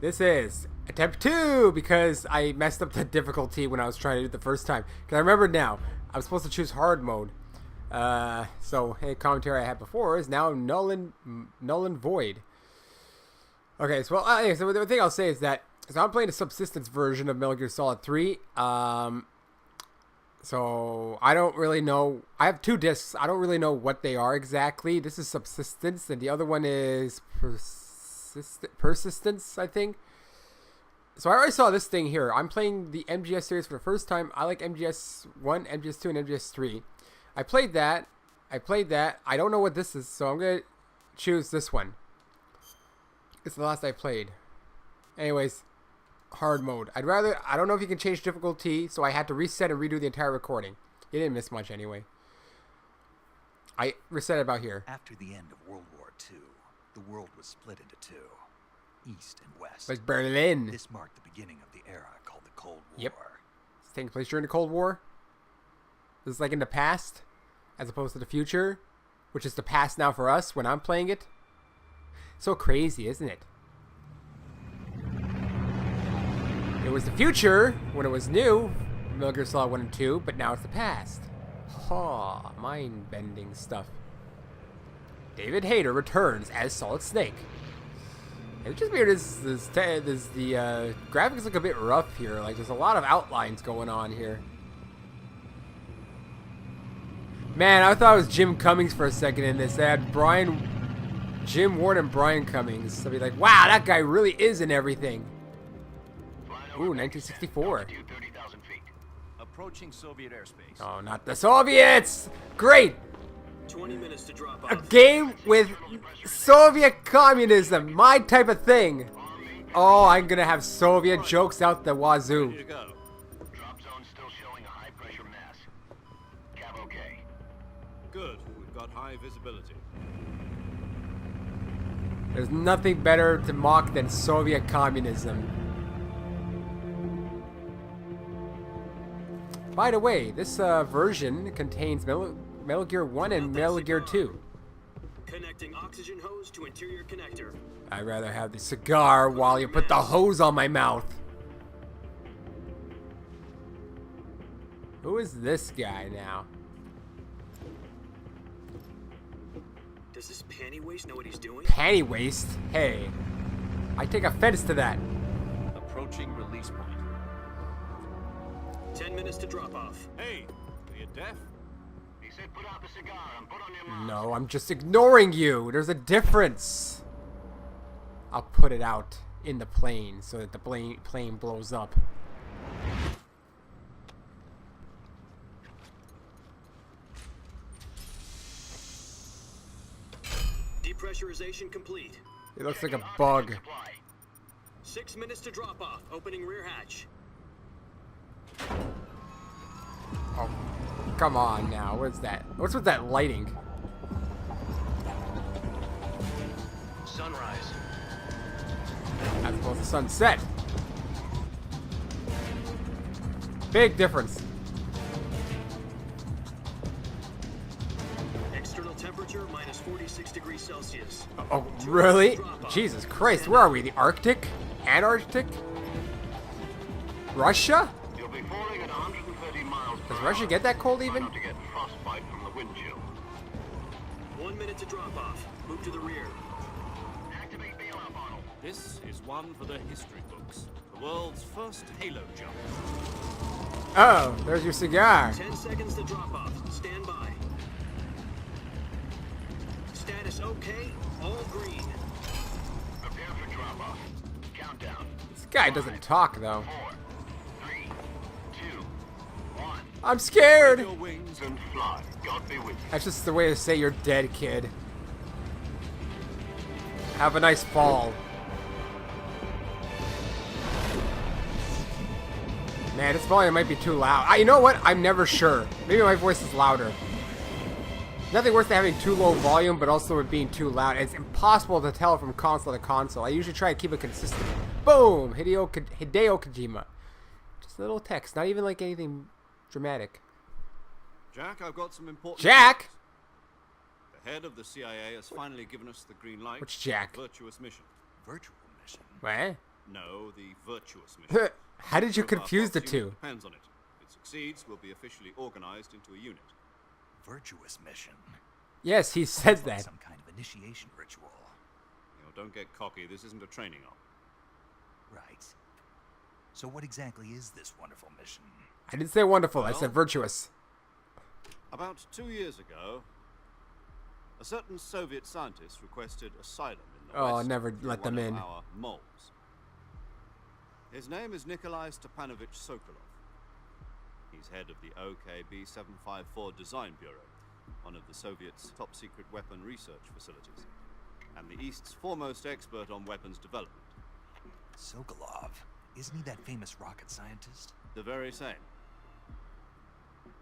This is attempt 2 because I messed up the difficulty when I was trying to do it the first time. Because I remember now, I was supposed to choose hard mode. So, hey, commentary I had before is now null and void. Okay, so, so the thing I'll say is that, so I'm playing a subsistence version of Metal Gear Solid 3. So, I don't really know. I have 2 discs. I don't really know what they are exactly. This is subsistence, and the other one is persistence, I think. So, I already saw this thing here. I'm playing the MGS series for the first time. I like MGS 1, MGS 2, and MGS 3. I played that. I don't know what this is, so I'm going to choose this one. It's the last I played. Anyways, hard mode. I don't know if you can change difficulty, so I had to reset and redo the entire recording. You didn't miss much anyway. I reset it about here. After the end of World War II, the world was split into 2, East and West. Like Berlin. This marked the beginning of the era called the Cold War. Yep. It's taking place during the Cold War. This is like in the past, as opposed to the future, which is the past now for us when I'm playing it. So crazy, isn't it? It was the future when it was new, Metal Gear Solid 1 and 2, but now it's the past. Ha, mind-bending stuff. David Hayter returns as Solid Snake. It's just weird. The graphics look a bit rough here. Like there's a lot of outlines going on here. Man, I thought it was Jim Cummings for a second in this. They had Jim Ward and Brian Cummings. I'd be like, wow, that guy really is in everything. Ooh, 1964. Approaching Soviet airspace. Oh, not the Soviets! Great! 20 minutes to drop off. A game with Soviet communism, my type of thing. Oh, I'm gonna have Soviet jokes out the wazoo. Ready to go. Drop zone still showing a high pressure mass. Cap okay. Good. We've got high visibility. There's nothing better to mock than Soviet communism. By the way, this version contains Metal Gear 1 and Metal Gear 2. Connecting oxygen hose to interior connector. I'd rather have the cigar while you put the hose on my mouth. Who is this guy now? Does this panty waste know what he's doing? Panty waste? Hey, I take offense to that. Approaching release point. 10 minutes to drop off. Hey, are you deaf? He said put out the cigar and put on your mask. No, I'm just ignoring you. There's a difference. I'll put it out in the plane so that the plane blows up. Depressurization complete. It looks like a bug. 6 minutes to drop off. Opening rear hatch. Oh, come on now. What's that? What's with that lighting? Sunrise. As opposed to sunset. Big difference. External temperature minus 46 degrees Celsius. Oh, really? Jesus Christ, where are we? The Arctic? Antarctic? Russia? You'll be falling at 130 miles per Does hour. Russia get that cold even? Not to get frostbite from the wind chill. 1 minute to drop off. Move to the rear. Activate bailout model. This is one for the history books. The world's first Halo jump. Oh, there's your cigar. 10 seconds to drop off. Stand by. Status okay. All green. Prepare for drop off. Countdown. This guy doesn't talk though. 4, 3, 2, 1. I'm scared. Your wings And fly. God be with you. That's just the way to say you're dead, kid. Have a nice fall. Man, this volume might be too loud. You know what? I'm never sure. Maybe my voice is louder. Nothing worse than having too low volume, but also it being too loud. It's impossible to tell from console to console. I usually try to keep it consistent. Boom! Hideo Kojima. Just a little text. Not even like anything dramatic. Jack, I've got some important Jack! news. The head of the CIA has finally given us the green light. Which Jack? Virtuous mission. Virtual mission. What? No, the virtuous mission. How did you Group our confuse the Fox unit two? depends on it. If it succeeds, we'll be officially organized into a unit. Virtuous mission. Yes, he said Sounds like that. some kind of initiation ritual. You know, don't get cocky. This isn't a training op. Right. So what exactly is this wonderful mission? I didn't say wonderful. I Well- said virtuous. About 2 years ago, a certain Soviet scientist requested asylum in the Oh, West never through let them one in. of our moles. His name is Nikolai Stepanovich Sokolov. He's head of the OKB 754 Design Bureau, one of the Soviets' top-secret weapon research facilities, and the East's foremost expert on weapons development. Sokolov. Isn't he that famous rocket scientist? The very same.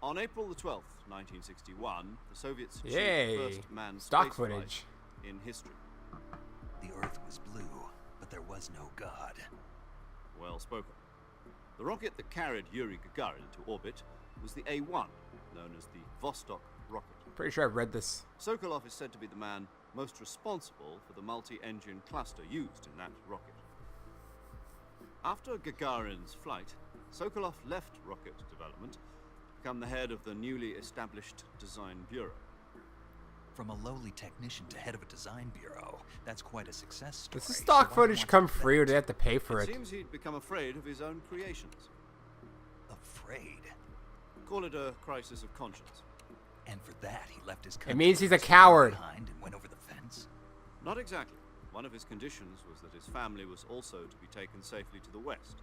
On April the 12th, 1961, the Soviets achieved Yay. the first manned Stock space flight footage. in history. The Earth was blue, but there was no God. Well spoken. The rocket that carried Yuri Gagarin into orbit was the A-1, known as the Vostok rocket. Pretty sure I've read this. Sokolov is said to be the man most responsible for the multi-engine cluster used in that rocket. After Gagarin's flight, Sokolov left rocket development to become the head of the newly established Design Bureau. From a lowly technician to head of a design bureau, that's quite a success story. Does the So stock why footage not come let free or do they that- have to pay for It it? seems he'd become afraid of his own creations. Afraid. Call it a crisis of conscience. And for that, he left his country means he's a and coward. behind and went over the fence. Not exactly. One of his conditions was that his family was also to be taken safely to the west.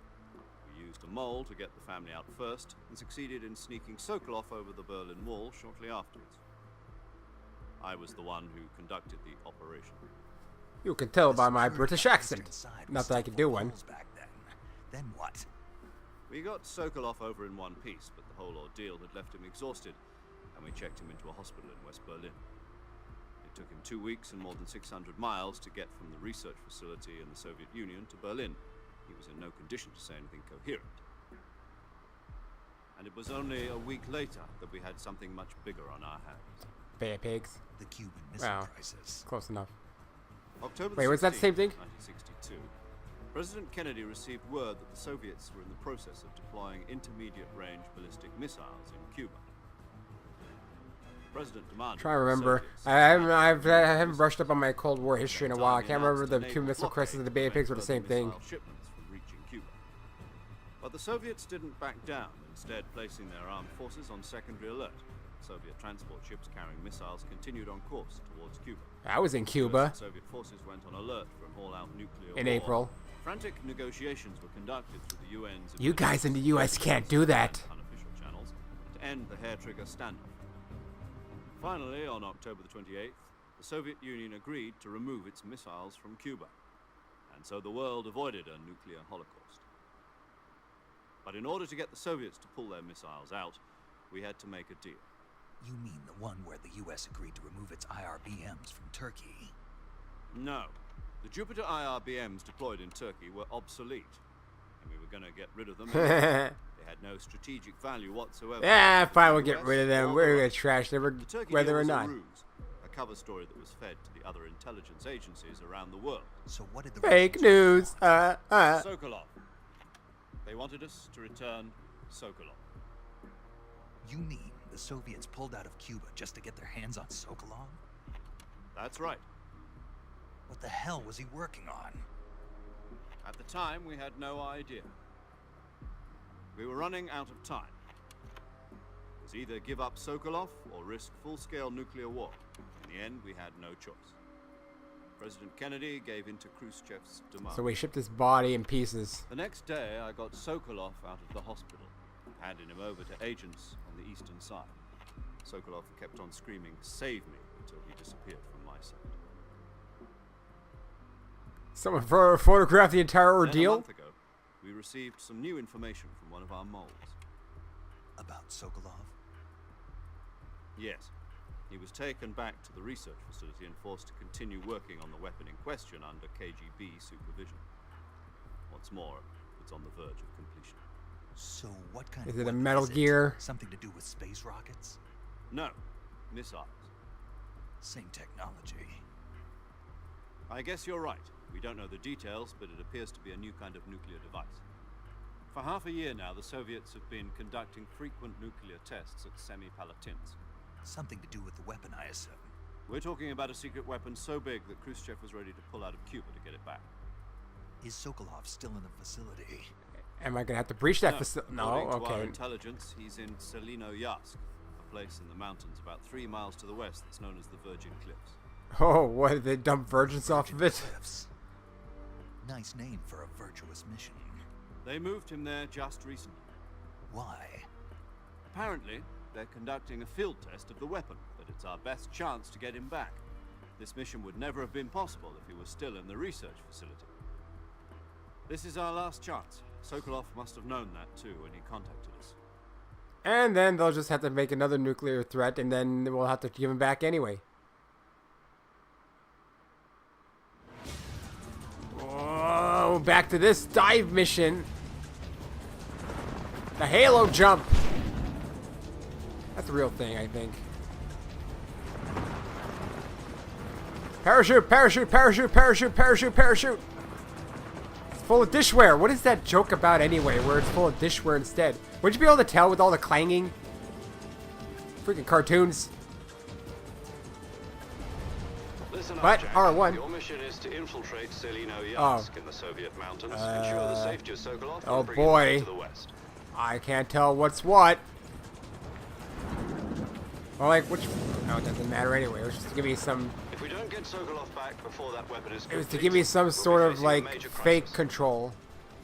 We used a mole to get the family out first and succeeded in sneaking Sokolov over the Berlin Wall shortly afterwards. I was the one who conducted the operation. You can tell by The my security British on the accent. eastern side was Not that I still can full do of one. holes back then. Then what? We got Sokolov over in one piece, but the whole ordeal had left him exhausted, and we checked him into a hospital in West Berlin. It took him 2 weeks and more than 600 miles to get from the research facility in the Soviet Union to Berlin. He was in no condition to say anything coherent. And it was only a week later that we had something much bigger on our hands. Bay of pigs. The Cuban Missile Wow. Crisis. Close enough. October Wait, was that the same thing? 1962, President Kennedy received word that the Soviets were in the process of deploying intermediate-range ballistic missiles in Cuba. The President demanded Trying to that the remember. Soviets I haven't brushed up on my Cold War history in a while. I can't remember announced the a naval Cuban Missile Crisis and the Bay of blockade Pigs were the to same prevent thing. missile shipments from reaching Cuba. But the Soviets didn't back down, instead placing their armed forces on secondary alert. Soviet transport ships carrying missiles continued on course towards Cuba. I was in Cuba First, Soviet forces went on alert for an all-out nuclear in war. April. Frantic negotiations were conducted through the UN's... You guys in the US can't do that. ...unofficial channels to end the hair-trigger standoff. Finally, on October the 28th, the Soviet Union agreed to remove its missiles from Cuba. And so the world avoided a nuclear holocaust. But in order to get the Soviets to pull their missiles out, we had to make a deal. You mean the one where the U.S. agreed to remove its IRBMs from Turkey? No. The Jupiter IRBMs deployed in Turkey were obsolete, and we were going to get rid of them. They had no strategic value whatsoever. Yeah, fine, we'll The get US rid of them. or We're the gonna Russians. trash them, The Turkey whether deal or was not. a ruse, a cover story that was fed to the other intelligence agencies around the world. So what did the Fake Russians news. want? Sokolov. They wanted us to return Sokolov. You mean the Soviets pulled out of Cuba just to get their hands on Sokolov? That's right. What the hell was he working on? At the time, we had no idea. We were running out of time. It was either give up Sokolov or risk full-scale nuclear war. In the end, we had no choice. President Kennedy gave in to Khrushchev's demand. So we shipped his body in pieces. The next day, I got Sokolov out of the hospital, handing him over to agents on the eastern side. Sokolov kept on screaming, "Save me," until he disappeared from my sight. Someone photographed the entire Then, a ordeal. month ago, we received some new information from one of our moles. About Sokolov? Yes. He was taken back to the research facility and forced to continue working on the weapon in question under KGB supervision. What's more, it's on the verge of completion. So what kind Is of it a weapon Metal is it? Gear? Something to do with space rockets? No, missiles. Same technology. I guess you're right. We don't know the details, but it appears to be a new kind of nuclear device. For half a year now, the Soviets have been conducting frequent nuclear tests at Semipalatinsk. Something to do with the weapon, I assume. We're talking about a secret weapon so big that Khrushchev was ready to pull out of Cuba to get it back. Is Sokolov still in the facility? Am I gonna have to breach that facility? No, According to our okay. intelligence, he's in Selino-Yatsk, a place in the mountains about 3 miles to the west that's known as the Virgin Cliffs. Oh, what, did they dump virgins off of it? Cliffs. Nice name for a virtuous mission. They moved him there just recently. Why? Apparently, they're conducting a field test of the weapon, but it's our best chance to get him back. This mission would never have been possible if he was still in the research facility. This is our last chance. Sokolov must have known that too when he contacted us. And then they'll just have to make another nuclear threat, and then we'll have to give him back anyway. Oh, back to this dive mission. The Halo jump. That's the real thing, I think. Parachute, parachute, parachute, parachute, parachute, parachute. It's full of dishware. What is that joke about anyway, where it's full of dishware instead? Would you be able to tell with all the clanging? Freaking cartoons. Listen up, But Jack. R1. Your mission is to infiltrate Selino-Yatsk in the Soviet mountains, ensure the safety of Sokolov, oh and bring boy. him back to the west. I can't tell what's what. Or like which... No, it doesn't matter anyway. It was just to give me some... If we don't get Sokolov back before that weapon is It was to complete, give me some we'll sort be of facing a like major fake crisis. control.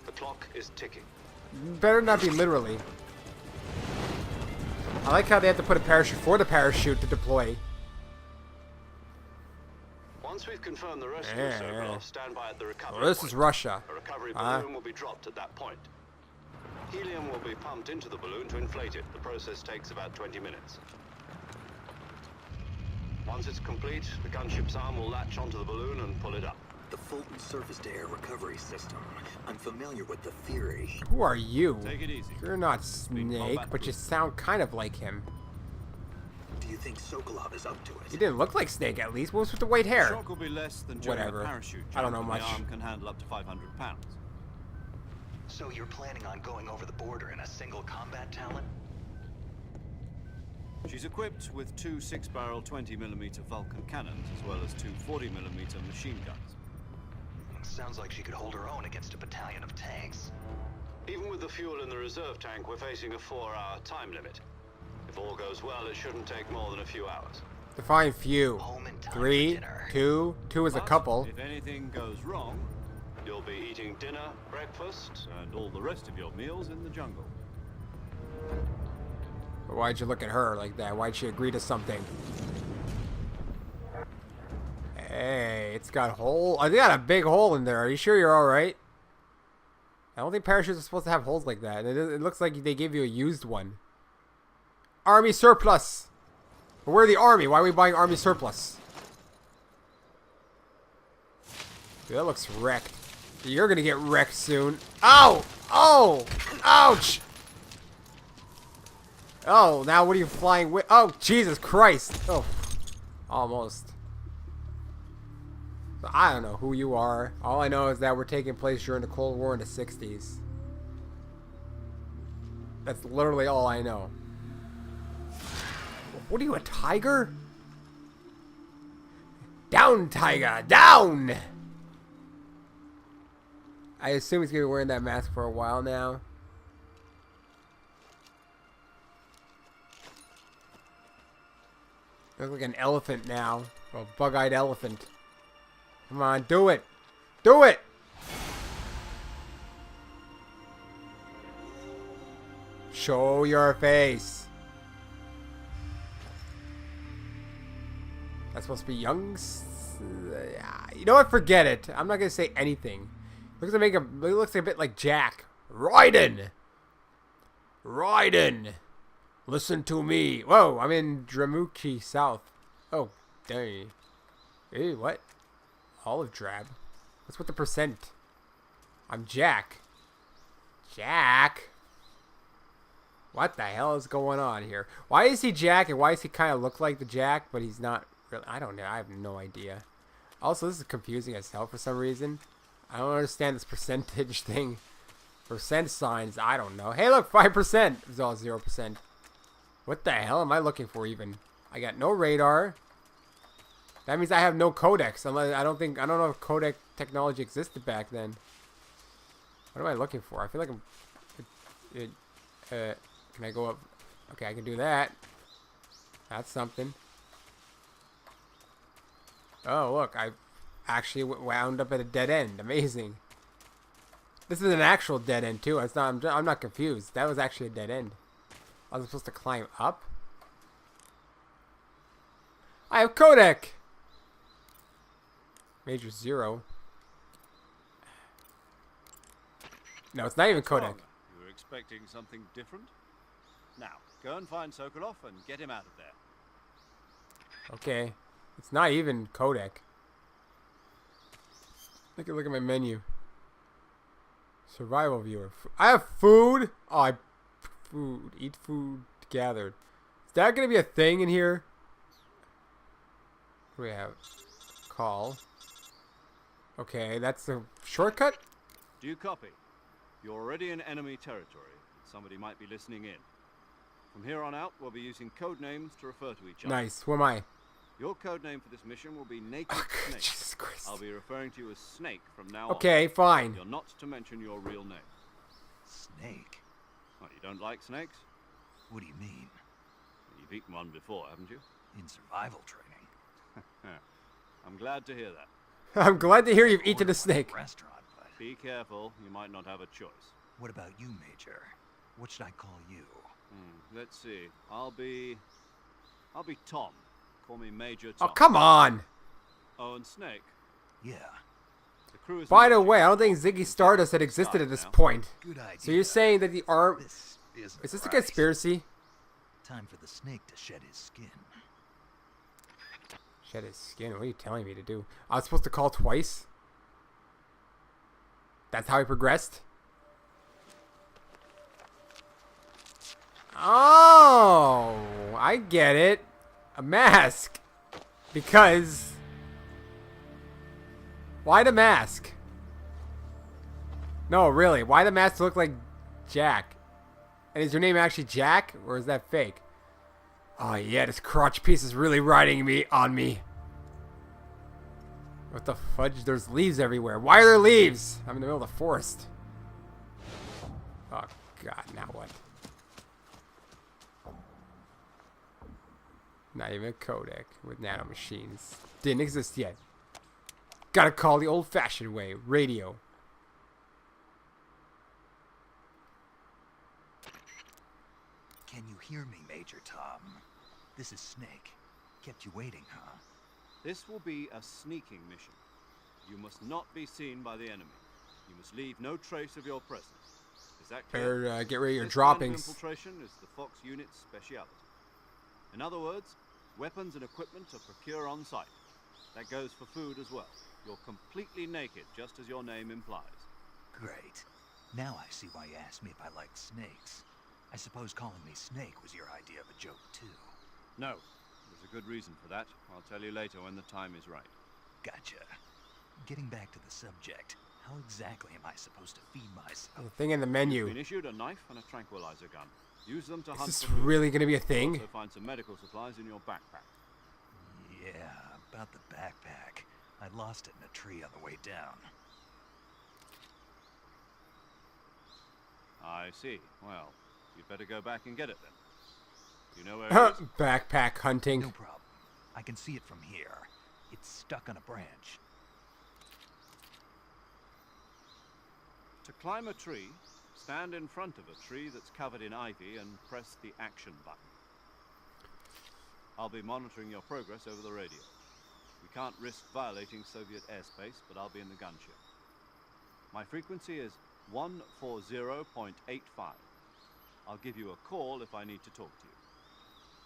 The clock is ticking. Better not be literally. I like how they have to put a parachute for the parachute to deploy. Once we've confirmed the rescue of Sokolov, stand by at the recovery Well, this point. is Russia. A recovery Huh? balloon will be dropped at that point. Helium will be pumped into the balloon to inflate it. The process takes about 20 minutes. Once it's complete, the gunship's arm will latch onto the balloon and pull it up. The Fulton surface-to-air recovery system. I'm familiar with the theory. Who are you? Take it easy. You're not Snake, but you sound kind of like him. Do you think Sokolov is up to You it? didn't look like Snake at least. What was with the white hair? Shock will be less than during Whatever. a parachute I don't jump, know and much. The arm can handle up to 500 pounds. So you're planning on going over the border in a single combat talent? She's equipped with 2 6-barrel 20mm Vulcan cannons, as well as 2 40mm machine guns. Sounds like she could hold her own against a battalion of tanks. Even with the fuel in the reserve tank, we're facing a 4-hour time limit. If all goes well, it shouldn't take more than a few hours. Define few. Home in time for 3, dinner. 2. 2 is a But couple. if anything goes wrong, You'll be eating dinner, breakfast, and all the rest of your meals in the jungle. Why'd you look at her like that? Why'd she agree to something? Hey, it's got a hole. I got a big hole in there. Are you sure you're alright? I don't think parachutes are supposed to have holes like that. It looks like they gave you a used one. Army surplus. We're the army. Why are we buying army surplus? Dude, that looks wrecked. You're gonna get wrecked soon. Ow! Oh! Ouch! Oh, now what are you flying with? Oh, Jesus Christ! Oh, almost. So I don't know who you are. All I know is that we're taking place during the Cold War in the 60s. That's literally all I know. What are you, a tiger? Down, tiger! Down! I assume he's going to be wearing that mask for a while now. Looks like an elephant now. A bug-eyed elephant. Come on, do it! Do it! Show your face. That's supposed to be young. You know what? Forget it. I'm not gonna say anything. Looks like it looks a bit like Jack. Raiden. Raiden. Listen to me. Whoa, I'm in Dramuki South. Oh, dang. Hey, what? Olive drab. What's with the percent? I'm Jack. Jack. What the hell is going on here? Why is he Jack and why does he kind of look like the Jack, but he's not really? I don't know. I have no idea. Also, this is confusing as hell for some reason. I don't understand this percentage thing. Percent signs, I don't know. Hey, look, 5%. It's all 0%. What the hell am I looking for even? I got no radar. That means I have no codecs. Unless I don't know if codec technology existed back then. What am I looking for? I feel like can I go up? Okay, I can do that. That's something. Oh, look, I actually wound up at a dead end. Amazing. This is an actual dead end too. It's not. I'm not confused. That was actually a dead end. I was supposed to climb up. I have codec. Major 0. No, it's not even codec. You were expecting something different? Now, go and find Sokolov and get him out of there. Okay. It's not even codec. Look at my menu. Survival viewer. I have food. Oh, food. Eat food gathered. Is that gonna be a thing in here? What do we have? Call. Okay, that's the shortcut. Do you copy? You're already in enemy territory. Somebody might be listening in. From here on out, we'll be using code names to refer to each other. Nice. Who am I? Your code name for this mission will be Naked Snake. Jesus Christ. I'll be referring to you as Snake from now on. Okay, fine. You're not to mention your real name. Snake? What, you don't like snakes? What do you mean? You've eaten one before, haven't you? In survival training? I'm glad to hear that. I'm glad to hear you've eaten a snake. Restaurant, but Be careful, you might not have a choice. what about you, Major? What should I call you? Let's see. I'll be Tom. Call me Major Tom. Oh, come on. Oh, and Snake. Yeah, The crew is By the marching way, I don't along think Ziggy the Stardust had side existed at this now. point. good idea. So you're saying that the arm... This is Is this a right. conspiracy? Time for the snake to shed his skin. Shed his skin. What are you telling me to do? I was supposed to call twice? That's how he progressed? Oh, I get it. A mask. Because... Why the mask? No, really. Why the mask look like Jack? And is your name actually Jack? Or is that fake? Oh yeah, this crotch piece is really riding on me. What the fudge? There's leaves everywhere. Why are there leaves? I'm in the middle of the forest. Oh god, now what? Not even a codec with nanomachines. Didn't exist yet. Gotta call the old-fashioned way. Radio. Can you hear me, Major Tom? This is Snake. Kept you waiting, huh? This will be a sneaking mission. You must not be seen by the enemy. You must leave no trace of your presence. Is that clear? Better get rid of your This kind of droppings. infiltration is the Fox unit's speciality. In other words, weapons and equipment are procured on site. That goes for food as well. You're completely naked, just as your name implies. Great. Now I see why you asked me if I liked snakes. I suppose calling me Snake was your idea of a joke, too. No, there's a good reason for that. I'll tell you later when the time is right. Gotcha. Getting back to the subject, how exactly am I supposed to feed myself? The thing in the You've menu. been issued a knife and a tranquilizer gun. Use them to Is hunt this for food. really gonna be a thing? Also find some medical supplies in your backpack. Yeah, about the backpack. I lost it in a tree on the way down. I see. Well, you'd better go back and get it then. You know where it is? Backpack No hunting. problem. I can see it from here. It's stuck on a branch. To climb a tree, stand in front of a tree that's covered in ivy and press the action button. I'll be monitoring your progress over the radio. We can't risk violating Soviet airspace, but I'll be in the gunship. My frequency is 140.85. I'll give you a call if I need to talk to you.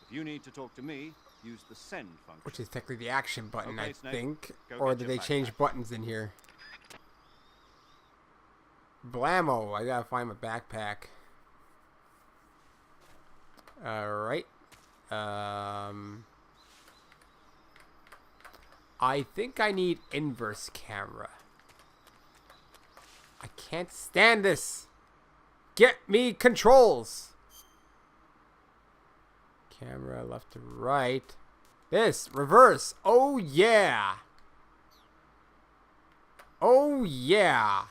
If you need to talk to me, use the send function. Which is technically the action button, Okay, I Snake, think. go Or get did your they change backpack. buttons in here? Blammo! I gotta find my backpack. Alright. I think I need inverse camera. I can't stand this. Get me controls. Camera left to right. This, reverse. Oh, yeah. Oh, yeah.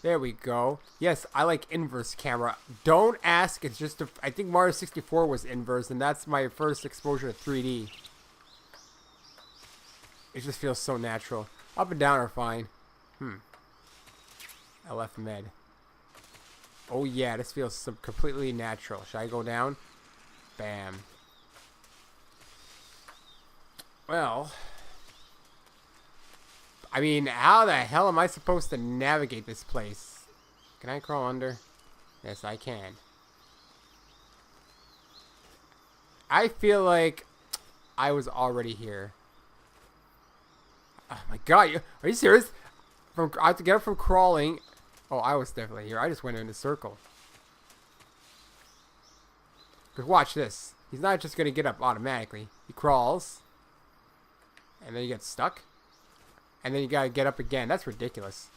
There we go. Yes, I like inverse camera. Don't ask. It's just, I think Mario 64 was inverse, and that's my first exposure to 3D. It just feels so natural. Up and down are fine. LF med. Oh, yeah, this feels completely natural. Should I go down? Bam. Well, I mean, how the hell am I supposed to navigate this place? Can I crawl under? Yes, I can. I feel like I was already here. Oh my god, are you serious? I have to get up from crawling. Oh, I was definitely here. I just went in a circle. Because watch this. He's not just going to get up automatically. He crawls. And then you get stuck. And then you gotta get up again. That's ridiculous.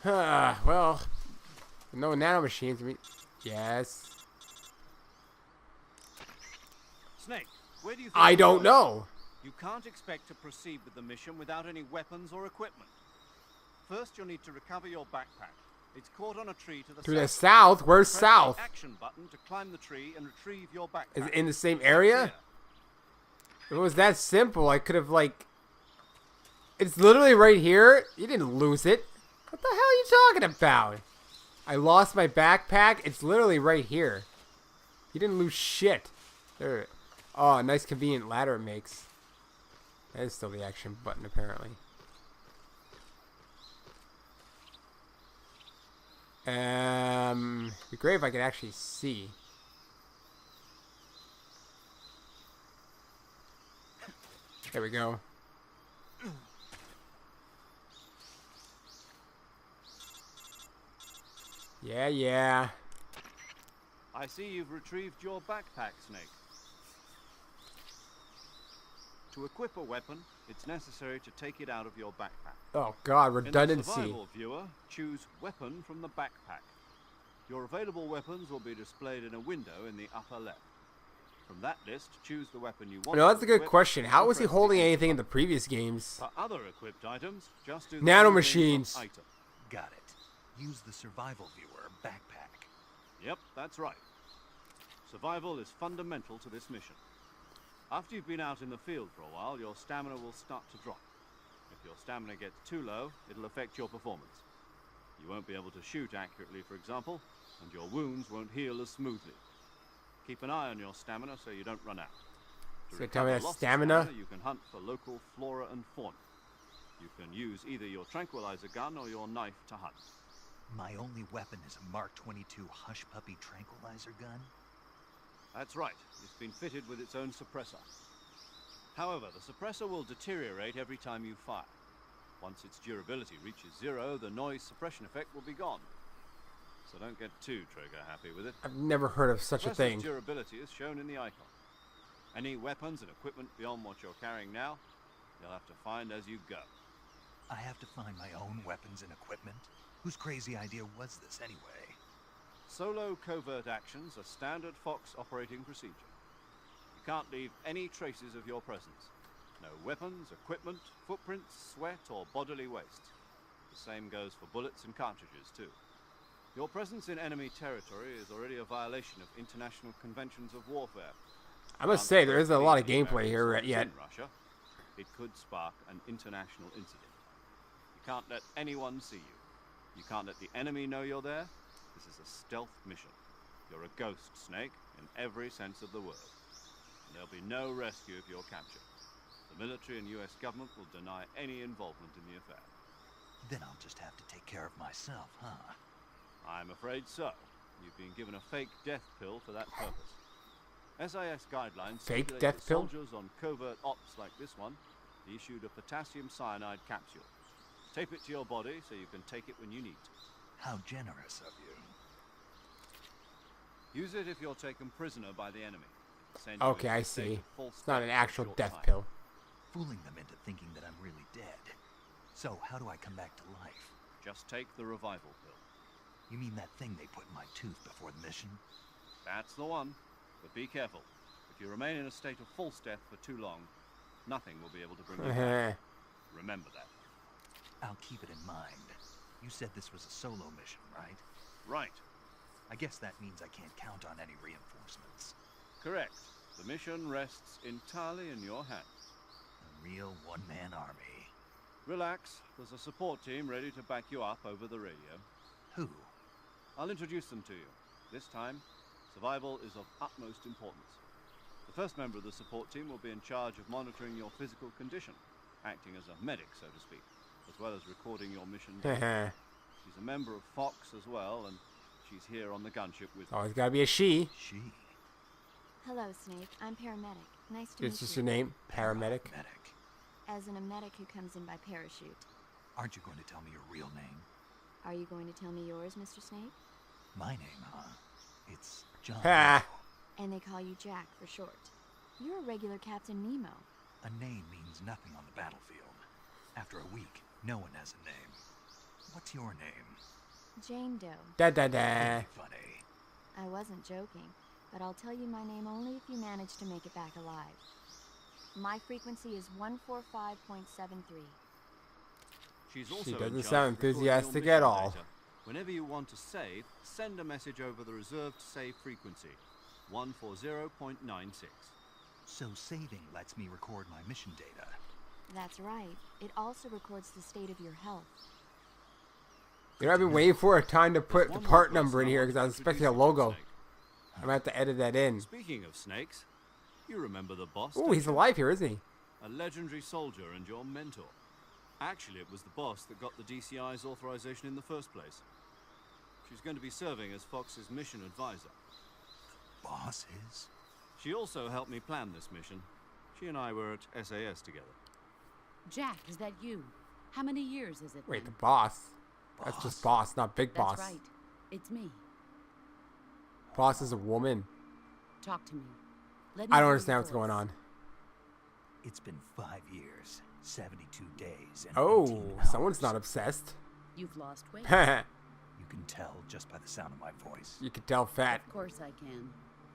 Well, no nanomachines. I mean, yes. Snake, where do you think I you're don't going? know. You can't expect to proceed with the mission without any weapons or equipment. First, you'll need to recover your backpack. It's caught on a tree to the To the south. south? Where's Press south? the action button to climb the tree and retrieve your backpack. Is it in the same area? If it was that simple, I could have, like... It's literally right here. You didn't lose it. What the hell are you talking about? I lost my backpack. It's literally right here. You didn't lose shit. There. Oh, nice convenient ladder it makes. That is still the action button, apparently. It'd be great if I could actually see. There we go. Yeah, yeah. I see you've retrieved your backpack, Snake. To equip a weapon, it's necessary to take it out of your backpack. Oh god, In the redundancy. survival viewer, choose Weapon from the backpack. Your available weapons will be displayed in a window in the upper left. From that list, choose the weapon you want. No, that's a to good equip question. and How was he press the holding enter anything in button. the previous games? For other equipped items, just do the Nanomachines. same thing for item. Got it. Use the survival viewer backpack. Yep, that's right. Survival is fundamental to this mission. After you've been out in the field for a while, your stamina will start to drop. If your stamina gets too low, it'll affect your performance. You won't be able to shoot accurately, for example, and your wounds won't heal as smoothly. Keep an eye on your stamina so you don't run out. To So tell me recover that lost stamina? you can hunt for local flora and fauna. You can use either your tranquilizer gun or your knife to hunt. My only weapon is a Mark 22 Hush Puppy tranquilizer gun. That's right. It's been fitted with its own suppressor. However, the suppressor will deteriorate every time you fire. Once its durability reaches 0, the noise suppression effect will be gone. So don't get too trigger happy with it. I've never heard of such a Suppressor's thing. durability is shown in the icon. Any weapons and equipment beyond what you're carrying now, you'll have to find as you go. I have to find my own weapons and equipment? Whose crazy idea was this anyway? Solo covert actions are standard Fox operating procedure. You can't leave any traces of your presence. No weapons, equipment, footprints, sweat, or bodily waste. The same goes for bullets and cartridges, too. Your presence in enemy territory is already a violation of international conventions of warfare. I must say, there isn't a lot of gameplay here yet. In Russia, it could spark an international incident. You can't let anyone see you. You can't let the enemy know you're there. This is a stealth mission. You're a ghost, Snake, in every sense of the word. And there'll be no rescue if you're captured. The military and US government will deny any involvement in the affair. Then I'll just have to take care of myself, huh? I'm afraid so. You've been given a fake death pill for that purpose. SIS guidelines Fake stipulate death that pill? soldiers on covert ops like this one be issued a potassium cyanide capsule. Tape it to your body so you can take it when you need to. How generous of you. Use it if you're taken prisoner by the enemy. Send you Okay, into I a state see. of false It's not death an for a actual short death time. pill. fooling them into thinking that I'm really dead. So, how do I come back to life? Just take the revival pill. You mean that thing they put in my tooth before the mission? That's the one. But be careful. If you remain in a state of false death for too long, nothing will be able to bring you back. Remember that. I'll keep it in mind. You said this was a solo mission, right? Right. I guess that means I can't count on any reinforcements. Correct. The mission rests entirely in your hands. A real one-man army. Relax. There's a support team ready to back you up over the radio. Who? I'll introduce them to you. This time, survival is of utmost importance. The first member of the support team will be in charge of monitoring your physical condition, acting as a medic, so to speak, as well as recording your mission data. She's a member of Fox as well, and she's here on the gunship with me. Always gotta be a she. She. Hello, Snake. I'm paramedic. Nice to meet It's just you. your name, paramedic. Medic. As in a medic who comes in by parachute. Aren't you going to tell me your real name? Are you going to tell me yours, Mr. Snake? My name, huh? It's John. Ha! And they call you Jack for short. You're a regular Captain Nemo. A name means nothing on the battlefield. After a week, no one has a name. What's your name? Jane Doe. Da da da. Very funny. I wasn't joking, but I'll tell you my name only if you manage to make it back alive. My frequency is 145.73. She's also She in doesn't charge sound of recording enthusiastic your at mission all. data. Whenever you want to save, send a message over the reserved save frequency, 140.96. So saving lets me record my mission data. That's right. It also records the state of your health. You know, I've been waiting for a time to put There's the one part more number in person here I because I want was to expecting a introduce you to, logo. Snake. I'm gonna have to edit that in. Speaking of snakes, you remember the boss? Oh, don't he's you? alive here, isn't he? A legendary soldier and your mentor. Actually, it was the boss that got the DCI's authorization in the first place. She's going to be serving as Fox's mission advisor. Boss is? She also helped me plan this mission. She and I were at SAS together. Jack, is that you? How many years is it? Wait, the then? boss. That's just boss, not big That's boss. right. It's me. Boss is a woman. Talk to me. Let me I hear don't your understand what's voice. going on. It's been 5 years, 72 days, and Oh, 18 hours. someone's not obsessed. You've lost weight? You can tell just by the sound of my voice. You can tell fat. Of course I can.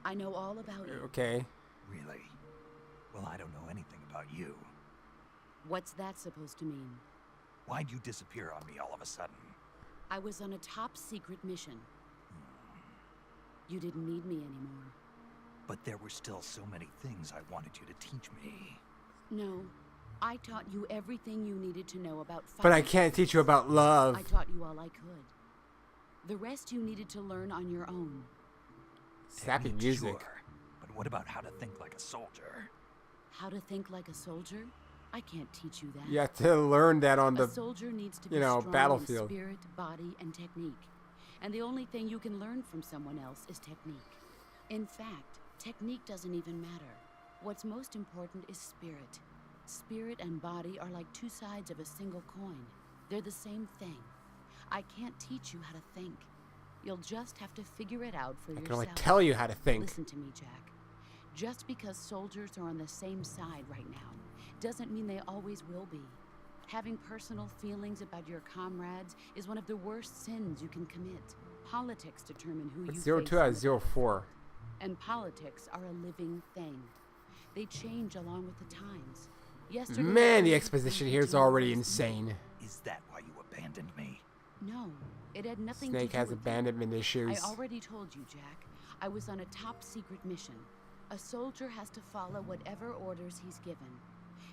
I know all about it. Okay. Really? Well, I don't know anything about you. What's that supposed to mean? Why'd you disappear on me all of a sudden? I was on a top secret mission. You didn't need me anymore. But there were still so many things I wanted you to teach me. No. I taught you everything you needed to know about fighting. But I can't teach you about love. I taught you all I could. The rest you needed to learn on your own. Sappy Technique's music. sure, but what about how to think like a soldier? How to think like a soldier? I can't teach you that. You have to learn that on A the. soldier needs to be you know, strong battlefield. in spirit, body, and technique. And the only thing you can learn from someone else is technique. In fact, technique doesn't even matter. What's most important is spirit. Spirit and body are like two sides of a single coin. They're the same thing. I can't teach you how to think. You'll just have to figure it out for I yourself. can only tell you how to think. Listen to me, Jack. Just because soldiers are on the same side right now doesn't mean they always will be. Having personal feelings about your comrades is one of the worst sins you can commit. Politics determine who you It's face 02 on out of the 04. battlefield. And politics are a living thing. They change along with the times. Yesterday, Man, the I was exposition thinking here is to already others- insane. Is that why you abandoned me? No, it had nothing Snake to do has with you. abandonment issues. I already told you, Jack. I was on a top secret mission. A soldier has to follow whatever orders he's given.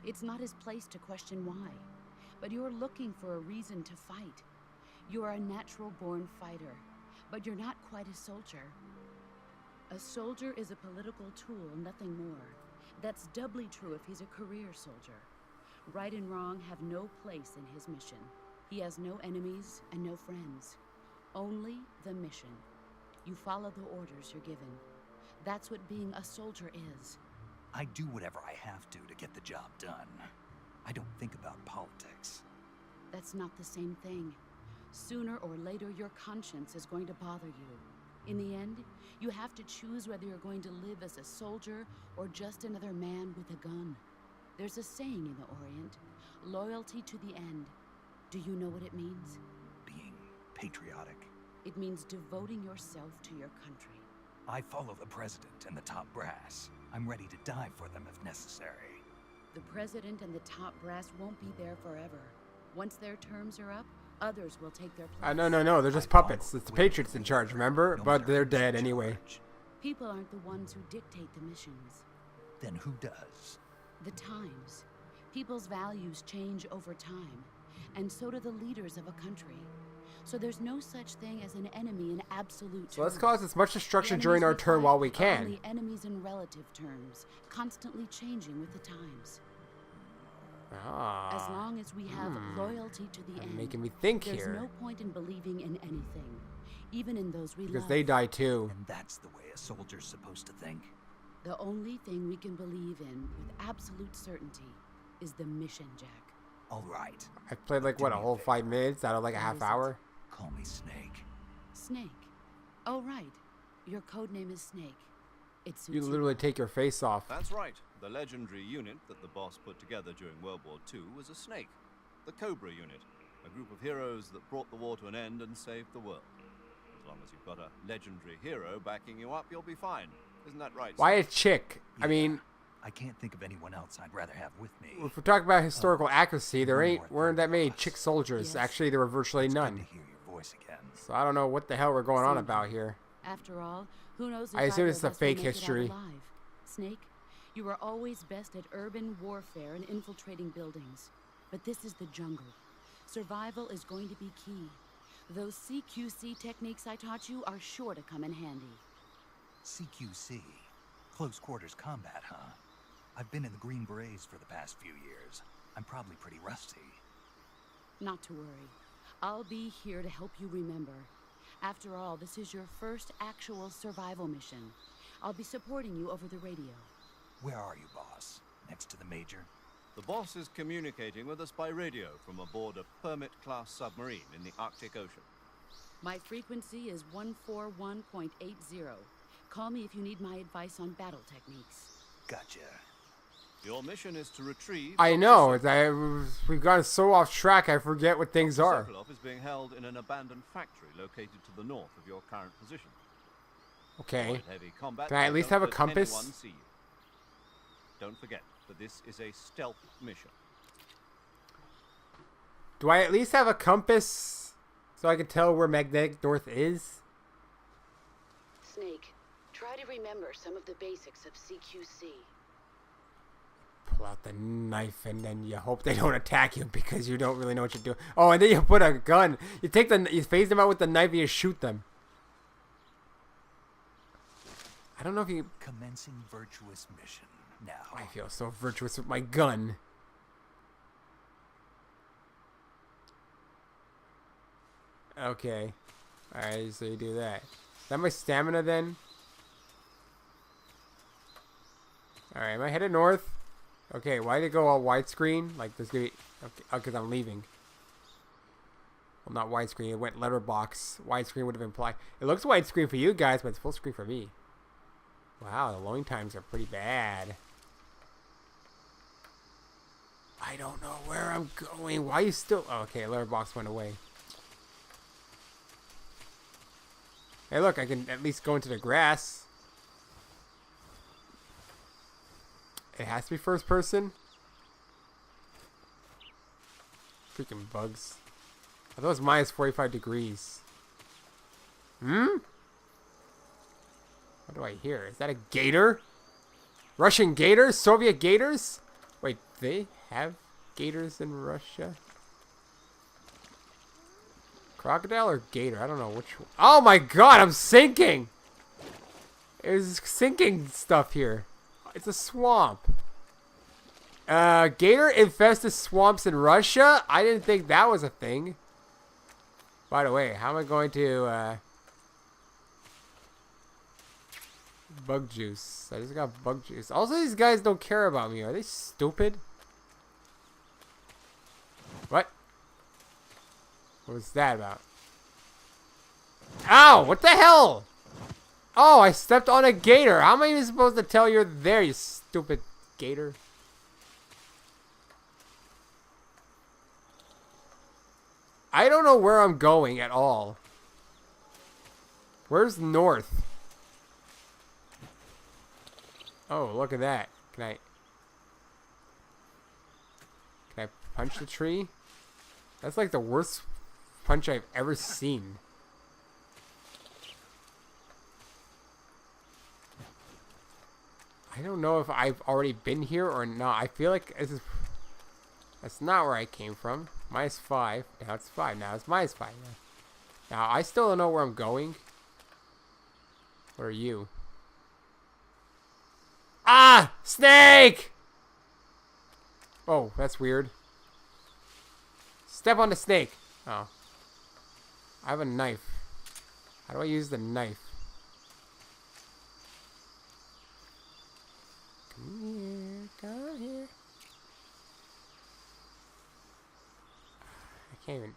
It's not his place to question why. But you're looking for a reason to fight. You're a natural-born fighter, but you're not quite a soldier. A soldier is a political tool, nothing more. That's doubly true if he's a career soldier. Right and wrong have no place in his mission. He has no enemies and no friends. Only the mission. You follow the orders you're given. That's what being a soldier is. I do whatever I have to get the job done. I don't think about politics. That's not the same thing. Sooner or later, your conscience is going to bother you. In the end, you have to choose whether you're going to live as a soldier or just another man with a gun. There's a saying in the Orient, loyalty to the end. Do you know what it means? Being patriotic. It means devoting yourself to your country. I follow the president and the top brass. I'm ready to die for them if necessary. The president and the top brass won't be there forever. Once their terms are up, others will take their place. No. They're just puppets. It's the Patriots in charge, remember? But they're dead anyway. People aren't the ones who dictate the missions. Then who does? The times. People's values change over time, and so do the leaders of a country. So there's no such thing as an enemy in absolute terms. So let's cause as much destruction The during our enemies turn fight while we are can. only enemies in relative terms, constantly changing with the times. As long as we have loyalty to the end, Making me think there's here. no point in believing in anything, even in those we Because love. they die too. And that's the way a soldier's supposed to think. The only thing we can believe in with absolute certainty is the mission, Jack. All right. I've played like, what, a whole 5 minutes out of like a half hour? Call me Snake. Snake. Oh, right. Your code name is Snake. It suits You literally take your face off. That's right. The legendary unit that the boss put together during World War II was a snake. The Cobra unit. A group of heroes that brought the war to an end and saved the world. As long as you've got a legendary hero backing you up, you'll be fine. Isn't that right? Why Snake? a chick? I mean, I can't think of anyone else I'd rather have with me. if we're talking about historical accuracy, there one more weren't thing, that many boss. chick soldiers. Yes. Actually, there were virtually It's good none. to hear your voice again. So I don't know what the hell we're going on Same about here. here. After all, who knows if I assume either it's of a us will fake make it out history. alive. Snake, you were always best at urban warfare and infiltrating buildings. But this is the jungle. Survival is going to be key. Those CQC techniques I taught you are sure to come in handy. CQC. Close quarters combat, huh? I've been in the Green Berets for the past few years. I'm probably pretty rusty. Not to worry. I'll be here to help you remember. After all, this is your first actual survival mission. I'll be supporting you over the radio. Where are you, boss? Next to the major? The boss is communicating with us by radio from aboard a Permit-class submarine in the Arctic Ocean. My frequency is 141.80. Call me if you need my advice on battle techniques. Gotcha. Your mission is to retrieve... I know. We've gone so off track, I forget what things are. Sokolov is being held in an abandoned factory located to the north of your current position. Okay. Avoid heavy combat, Can I at and least don't have a let compass? anyone see you. Don't forget that this is a stealth mission. Do I at least have a compass so I can tell where magnetic north is? Snake, try to remember some of the basics of CQC. Pull out the knife and then you hope they don't attack you because you don't really know what you're doing. Oh, and then you put a gun. You phase them out with the knife and you shoot them. I don't know if you... Commencing virtuous mission. Now. I feel so virtuous with my gun. Okay. Alright, so you do that. Is that my stamina then? Alright, am I headed north? Okay, why did it go all widescreen? Like, there's gonna be... Okay, because I'm leaving. Well, not widescreen. It went letterbox. Widescreen would have implied... It looks widescreen for you guys, but it's full screen for me. Wow, the loading times are pretty bad. I don't know where I'm going. Why you still... Oh, okay, letterbox went away. Hey, look, I can at least go into the grass. It has to be first person. Freaking bugs. I thought it was minus 45 degrees. Hmm? What do I hear? Is that a gator? Russian gators? Soviet gators? Wait, they have gators in Russia? Crocodile or gator? I don't know which one. Oh my god, I'm sinking! There's sinking stuff here. It's a swamp. Gator infested swamps in Russia? I didn't think that was a thing. By the way, how am I going to, bug juice. I just got bug juice. Also, these guys don't care about me. Are they stupid? What? What was that about? Ow! What the hell? Oh, I stepped on a gator. How am I even supposed to tell you're there, you stupid gator? I don't know where I'm going at all. Where's north? Oh, look at that. Can I punch the tree? That's like the worst punch I've ever seen. I don't know if I've already been here or not. I feel like that's not where I came from. -5. Now it's 5. Now it's -5. Now I still don't know where I'm going. Where are you? Ah! Snake! Oh, that's weird. Step on the snake. Oh. I have a knife. How do I use the knife? Come here. Come here. I can't even...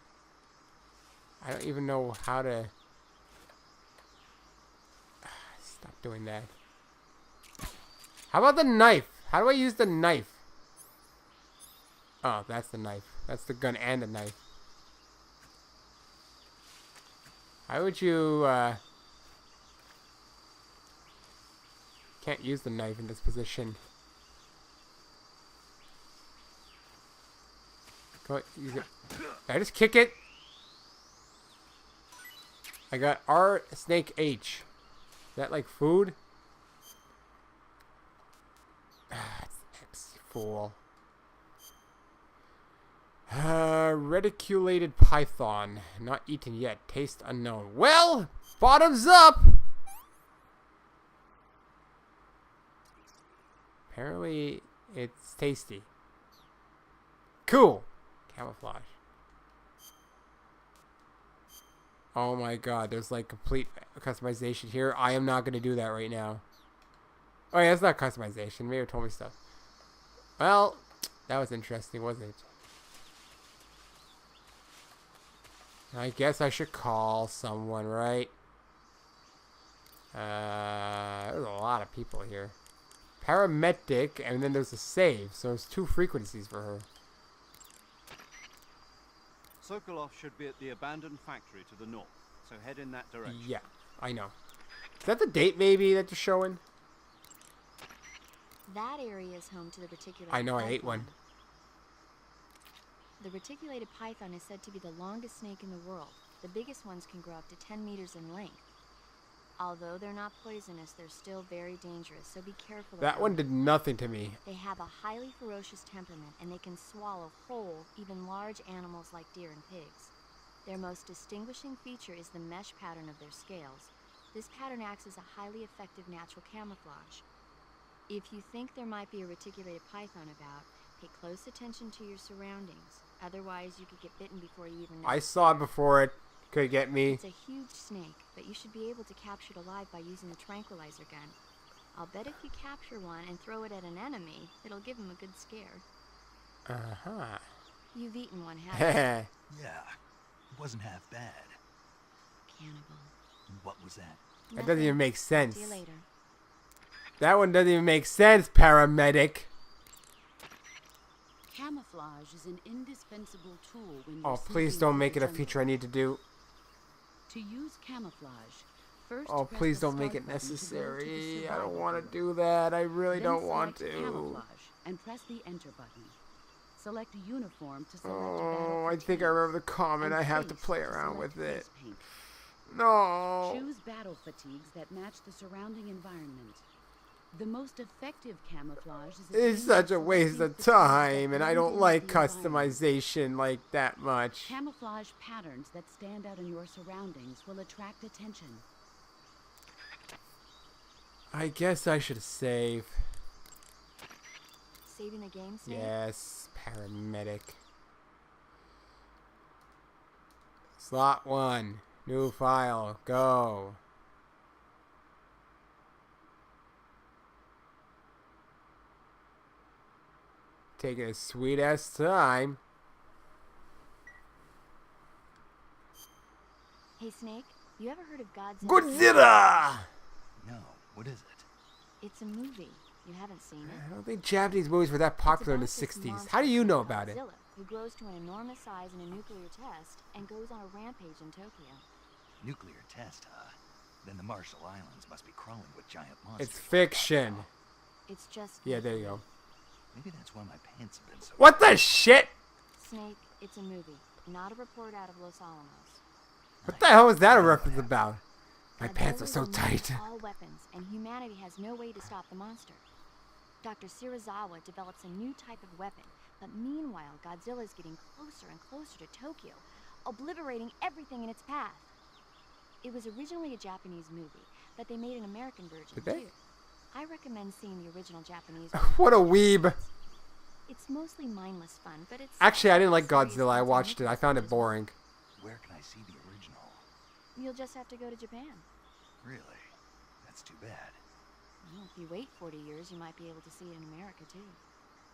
I don't even know how to... Stop doing that. How about the knife? How do I use the knife? Oh, that's the knife. That's the gun and the knife. How would you, can't use the knife in this position. Go, did I just kick it? I got R Snake H. Is that like food? It's fool. Reticulated python. Not eaten yet. Taste unknown. Well, bottoms up! Apparently, it's tasty. Cool. Camouflage. Oh my god, there's like complete customization here. I am not going to do that right now. Oh yeah, it's not customization. Maybe it told me stuff. Well, that was interesting, wasn't it? I guess I should call someone, right? There's a lot of people here. Paramedic, and then there's a save, so there's 2 frequencies for her. Sokolov should be at the abandoned factory to the north, so head in that direction. Yeah, I know. Is that the date maybe that you're showing? That area is home to the reticulated I know, I python. ate one. The reticulated python is said to be the longest snake in the world. The biggest ones can grow up to 10 meters in length. Although they're not poisonous, they're still very dangerous, so be careful of That them. one did nothing to me. They have a highly ferocious temperament, and they can swallow whole, even large animals like deer and pigs. Their most distinguishing feature is the mesh pattern of their scales. This pattern acts as a highly effective natural camouflage. If you think there might be a reticulated python about, pay close attention to your surroundings. Otherwise, you could get bitten before you even know. I saw it before it could get me. It's a huge snake, but you should be able to capture it alive by using the tranquilizer gun. I'll bet if you capture one and throw it at an enemy, it'll give him a good scare. Uh-huh. You've eaten one, haven't you? Yeah, it wasn't half bad. Cannibal. What was that? That doesn't even make sense. See you later. That one doesn't even make sense, paramedic. Camouflage is an indispensable tool when Oh, you're please sneaking don't through make the it a jungle. feature I need to do. To use camouflage, first Oh, press please the don't make start it button to go to the necessary. I don't survival want to mode. do that. I really Then don't want select to. Camouflage and press the enter button. Select uniform to select Oh, battle I think I fatigue, remember the comment. and I have to face play around select with it. face paint. No. Choose battle fatigues that match the surrounding environment. The most effective camouflage is It's such a waste of time, and I don't like customization like that much. Camouflage patterns that stand out in your surroundings will attract attention. I guess I should save. Saving the game, Snake? Yes, paramedic. Slot 1. New file. Go. Taking a sweet ass time. Hey, Snake, you ever heard of Godzilla? Godzilla! No, what is it? It's a movie. You haven't seen it. I don't think Japanese movies were that popular in the It's about this 60s. monster How do you know about it? Godzilla, who grows to an enormous size in a nuclear test and goes on a rampage in Tokyo. Nuclear test, huh? Then the Marshall Islands must be crawling with giant monsters. It's fiction. It's just... Yeah, there you go. Maybe that's why my pants have been so... What the shit? Snake, it's a movie, not a report out of Los Alamos. What the hell was that a reference about? My Godzilla pants are so removes tight. all weapons, and humanity has no way to stop the monster. Dr. Shirazawa develops a new type of weapon, but meanwhile, Godzilla is getting closer and closer to Tokyo, obliterating everything in its path. It was originally a Japanese movie, but they made an American version Did they? too. I recommend seeing the original Japanese What a one. weeb. It's mostly mindless fun, but it's... Actually, I didn't like serious Godzilla. I content watched it. I found it as well. boring. Where can I see the original? You'll just have to go to Japan. Really? That's too bad. Well, if you wait 40 years, you might be able to see it in America too.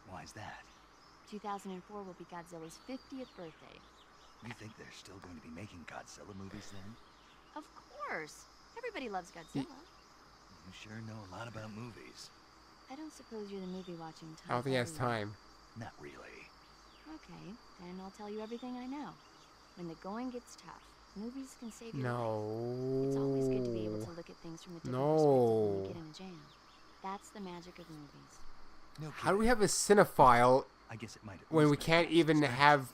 Why's that? 2004 will be Godzilla's 50th birthday. You think they're still going to be making Godzilla movies then? Of course. Everybody loves Godzilla. You sure know a lot about movies. I don't suppose you're the movie-watching type. I don't think he has are you? time. Not really. Okay, then I'll tell you everything I know. When the going gets tough, movies can save your life. No. It's always good to be able to look at things from a different perspective when you get in a jam. That's the magic of movies. No How do we kidding. have a cinephile I guess it might at when least we make can't it even suspense. have...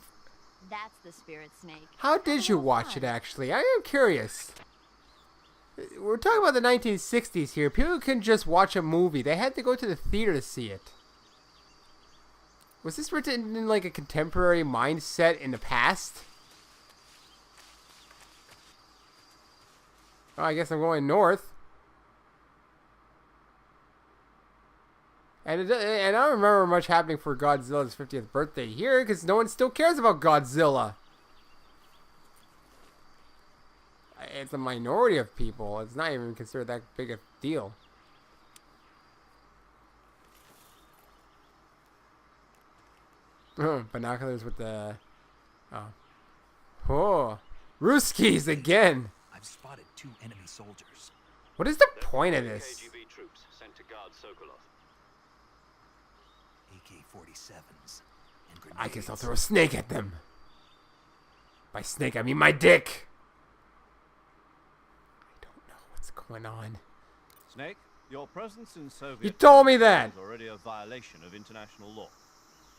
That's the spirit, Snake. How Have did a you little watch fun. it, actually? I am curious. We're talking about the 1960s here. People couldn't just watch a movie. They had to go to the theater to see it. Was this written in like a contemporary mindset in the past? Oh, I guess I'm going north. And I don't remember much happening for Godzilla's 50th birthday here because no one still cares about Godzilla. It's a minority of people. It's not even considered that big a deal. Binoculars with the... Oh, Ruskies again. I've spotted 2 enemy soldiers. What is the point of this? KGB troops sent to guard Sokolov. AK-47s and grenades. I guess I'll throw a snake at them. By snake, I mean my dick. I don't know what's going on. Snake, your presence in Soviet... You told me that. is already a violation of international law.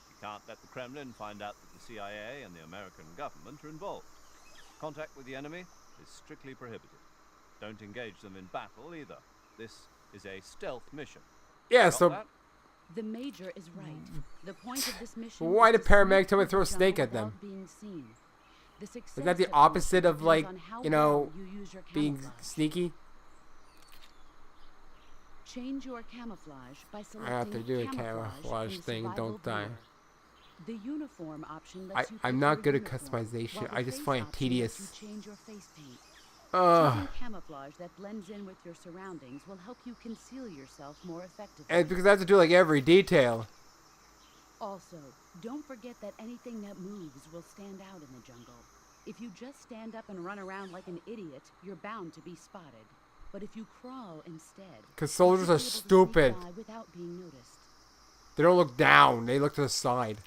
You can't let the Kremlin find out that the CIA and the American government are involved. Contact with the enemy is strictly prohibited. Don't engage them in battle either. This is a stealth mission. Yeah, Got so that? The Major is right. The point of this mission why is did to paramedic sneak tell me to through throw a the snake jungle at them? without being seen. The success is that the of opposite of depends like, on how you know, well you use your being camouflage. sneaky? Change your camouflage by I selecting have to do a camouflage camouflage in thing. survival Don't die. gear. The uniform option lets you I'm pick not your good at uniform, customization. while the I just face find it option lets tedious. you change your face paint. Ugh. Choosing camouflage that blends in with your surroundings will help you conceal yourself more effectively. And because I have to do like every detail. Also, don't forget that anything that moves will stand out in the jungle. If you just stand up and run around like an idiot, you're bound to be spotted. But if you crawl instead, 'Cause you soldiers should are be able to stupid. sneak by without being noticed. They don't look down. They look to the side.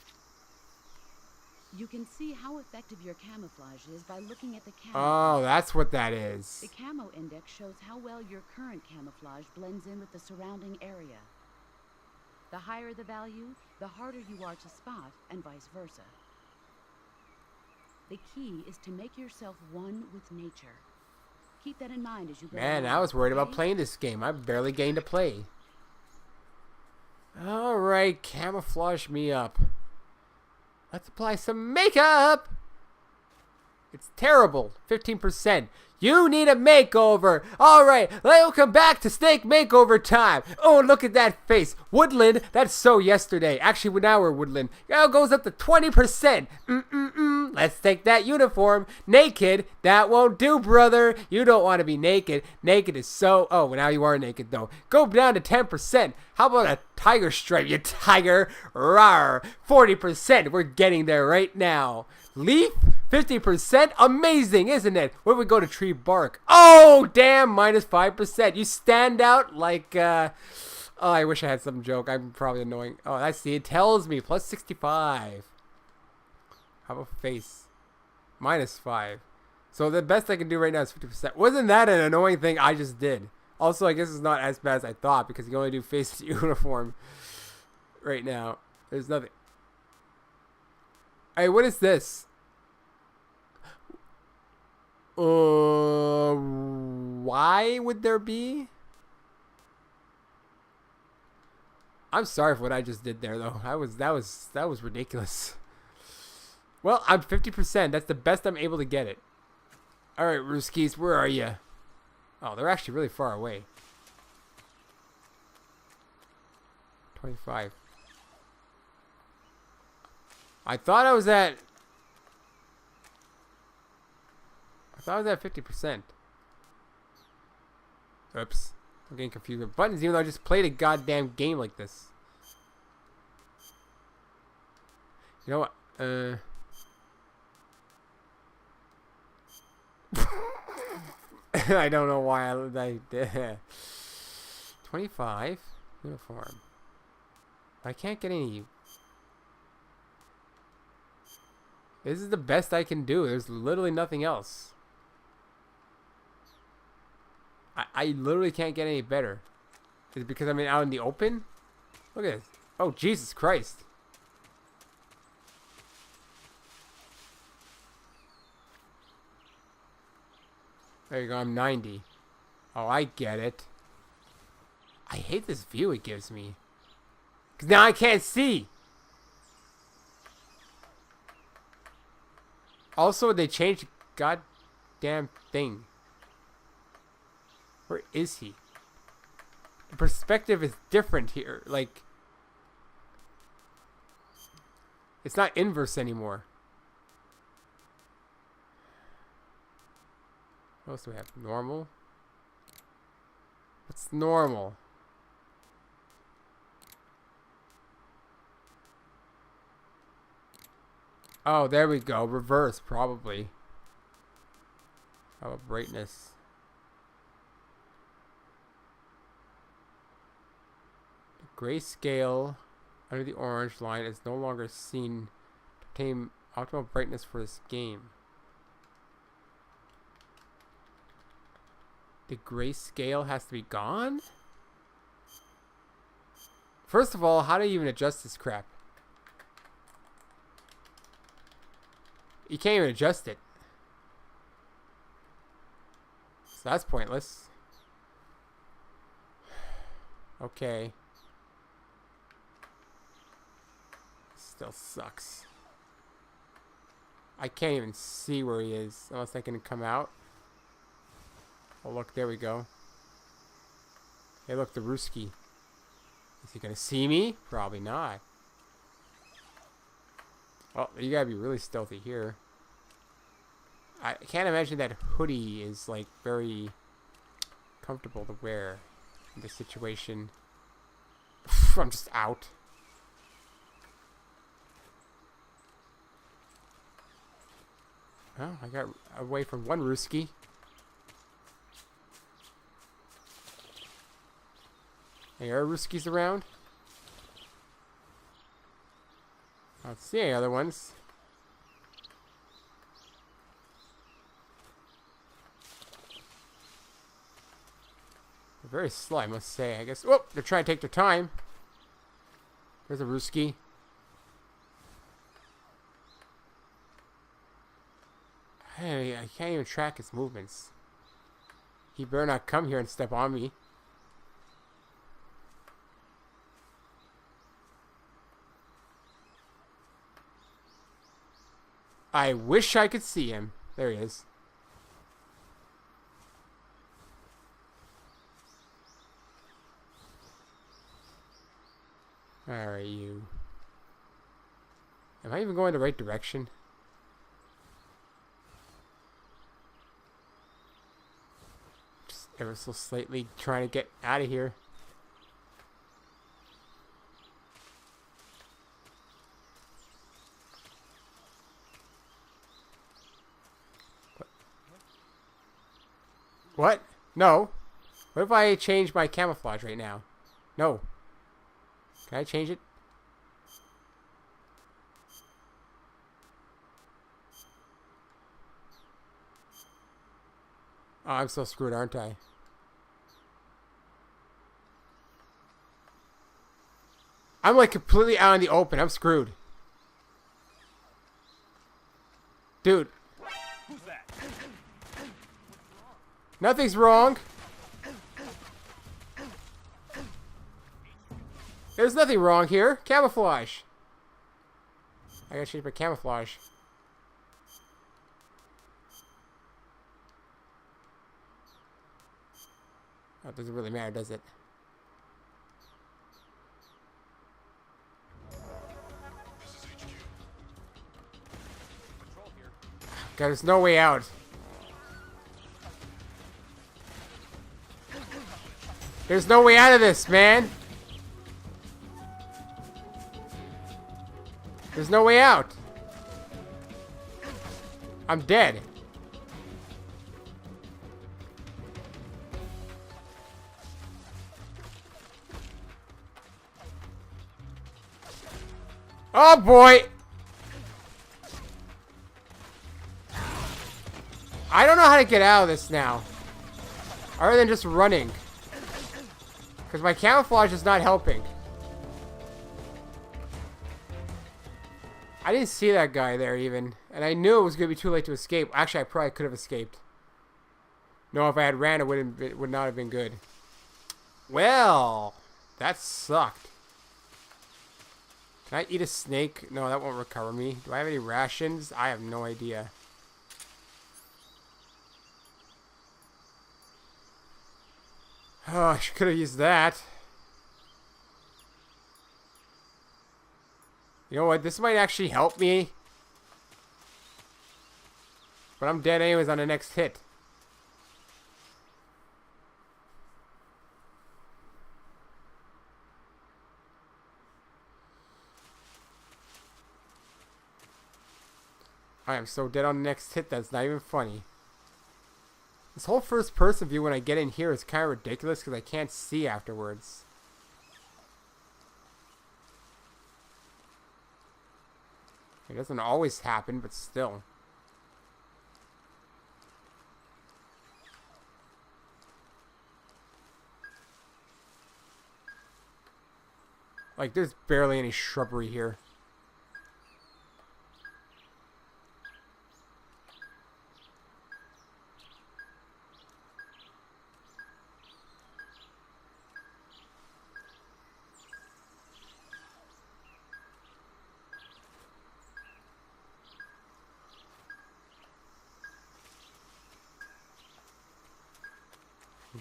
You can see how effective your camouflage is by looking at the camo. Oh, that's what that is. The camo index shows how well your current camouflage blends in with the surrounding area. The higher the value, the harder you are to spot, and vice versa. The key is to make yourself one with nature. Keep that in mind as you go Man, along, I was worried about okay? playing this game. I'm barely getting to play. Alright, camouflage me up. Let's apply some makeup. It's terrible. 15%. You need a makeover. Alright, welcome back to Snake Makeover time. Oh, look at that face. Woodland, that's so yesterday. Actually, now we're Woodland. Now it goes up to 20%. Let's take that uniform. Naked, that won't do, brother. You don't want to be naked. Naked is so... Oh, now you are naked, though. Go down to 10%. How about a tiger stripe, you tiger? Rawr. 40%. We're getting there right now. Leaf, 50%. Amazing, isn't it? Where do we go to tree bark? Oh, damn, minus 5%. You stand out like, Oh, I wish I had some joke. I'm probably annoying. Oh, I see. It tells me plus 65. How about face? Minus 5. So the best I can do right now is 50%. Wasn't that an annoying thing I just did? Also, I guess it's not as bad as I thought because you can only do face uniform right now. There's nothing. Hey, what is this? Why would there be? I'm sorry for what I just did there, though. That was ridiculous. Well, I'm 50%. That's the best I'm able to get it. All right, Ruskies, where are you? Oh, they're actually really far away. 25. I thought I was at 50%. Oops. I'm getting confused with buttons even though I just played a goddamn game like this. You know what? I don't know why I did. 25 uniform. I can't get any. This is the best I can do. There's literally nothing else. I literally can't get any better. Is it because I'm out in the open? Look at this. Oh, Jesus Christ. There you go. I'm 90. Oh, I get it. I hate this view it gives me. Because now I can't see. Also, they changed the goddamn thing. Where is he? The perspective is different here. Like, it's not inverse anymore. What else do we have? Normal? What's normal? Oh, there we go. Reverse, probably. How about brightness? The grayscale under the orange line is no longer seen to obtain optimal brightness for this game. The grayscale has to be gone? First of all, how do you even adjust this crap? You can't even adjust it. So that's pointless. Okay. Still sucks. I can't even see where he is unless I can come out. Oh look, there we go. Hey look, the Ruski. Is he gonna see me? Probably not. Oh, you gotta be really stealthy here. I can't imagine that hoodie is like very comfortable to wear in this situation. I'm just out. Oh, I got away from one Ruski. Hey, are Ruskis around? I don't see any other ones. They're very slow, I must say. I guess. Oh, they're trying to take their time. There's a Ruski. Hey, I can't even track his movements. He better not come here and step on me. I wish I could see him. There he is. Alright, you. Am I even going the right direction? Just ever so slightly trying to get out of here. What? No. What if I change my camouflage right now? No. Can I change it? Oh, I'm so screwed, aren't I? I'm like completely out in the open. I'm screwed. Dude. Who's that? Nothing's wrong. There's nothing wrong here. Camouflage. I gotta change my camouflage. Oh, it doesn't really matter, does it? God, there's no way out. There's no way out of this, man. There's no way out. I'm dead. Oh boy. I don't know how to get out of this now. Other than just running. Because my camouflage is not helping. I didn't see that guy there even. And I knew it was going to be too late to escape. Actually, I probably could have escaped. No, if I had ran, it would not have been good. Well, that sucked. Can I eat a snake? No, that won't recover me. Do I have any rations? I have no idea. Oh, I could have used that. You know what? This might actually help me. But I'm dead anyways on the next hit. I am so dead on the next hit that's not even funny. This whole first person view when I get in here is kind of ridiculous because I can't see afterwards. It doesn't always happen, but still. Like, there's barely any shrubbery here.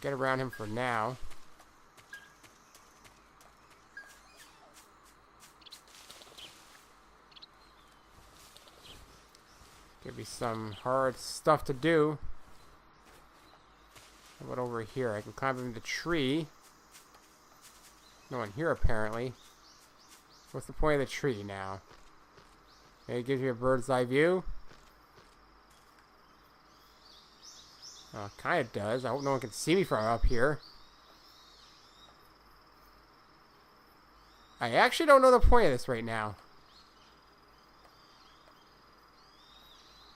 Get around him for now. Give me some hard stuff to do. How about over here? I can climb in the tree. No one here apparently. What's the point of the tree now? It gives you a bird's eye view. Oh, kind of does. I hope no one can see me from up here. I actually don't know the point of this right now.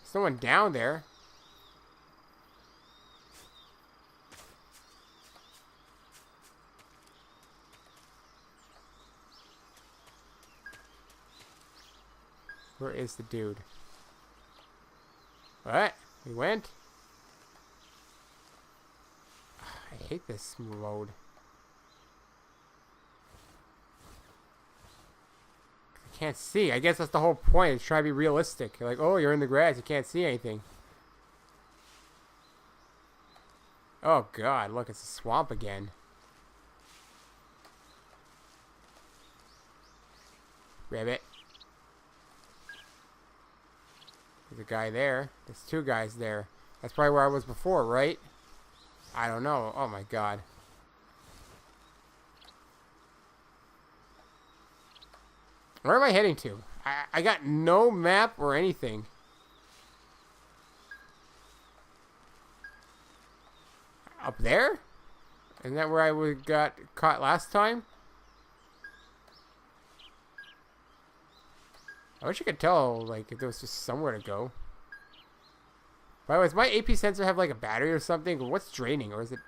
There's no one down there. Where is the dude? What? He went? I hate this mode. I can't see. I guess that's the whole point. It's trying to be realistic. You're like, oh, you're in the grass. You can't see anything. Oh, God. Look, it's a swamp again. Ribbit. There's a guy there. There's two guys there. That's probably where I was before, right? I don't know. Oh my God. Where am I heading to? I got no map or anything. Up there? Isn't that where I got caught last time? I wish I could tell, like, if there was just somewhere to go. By the way, does my AP sensor have, like, a battery or something? Or what's draining? Or is it...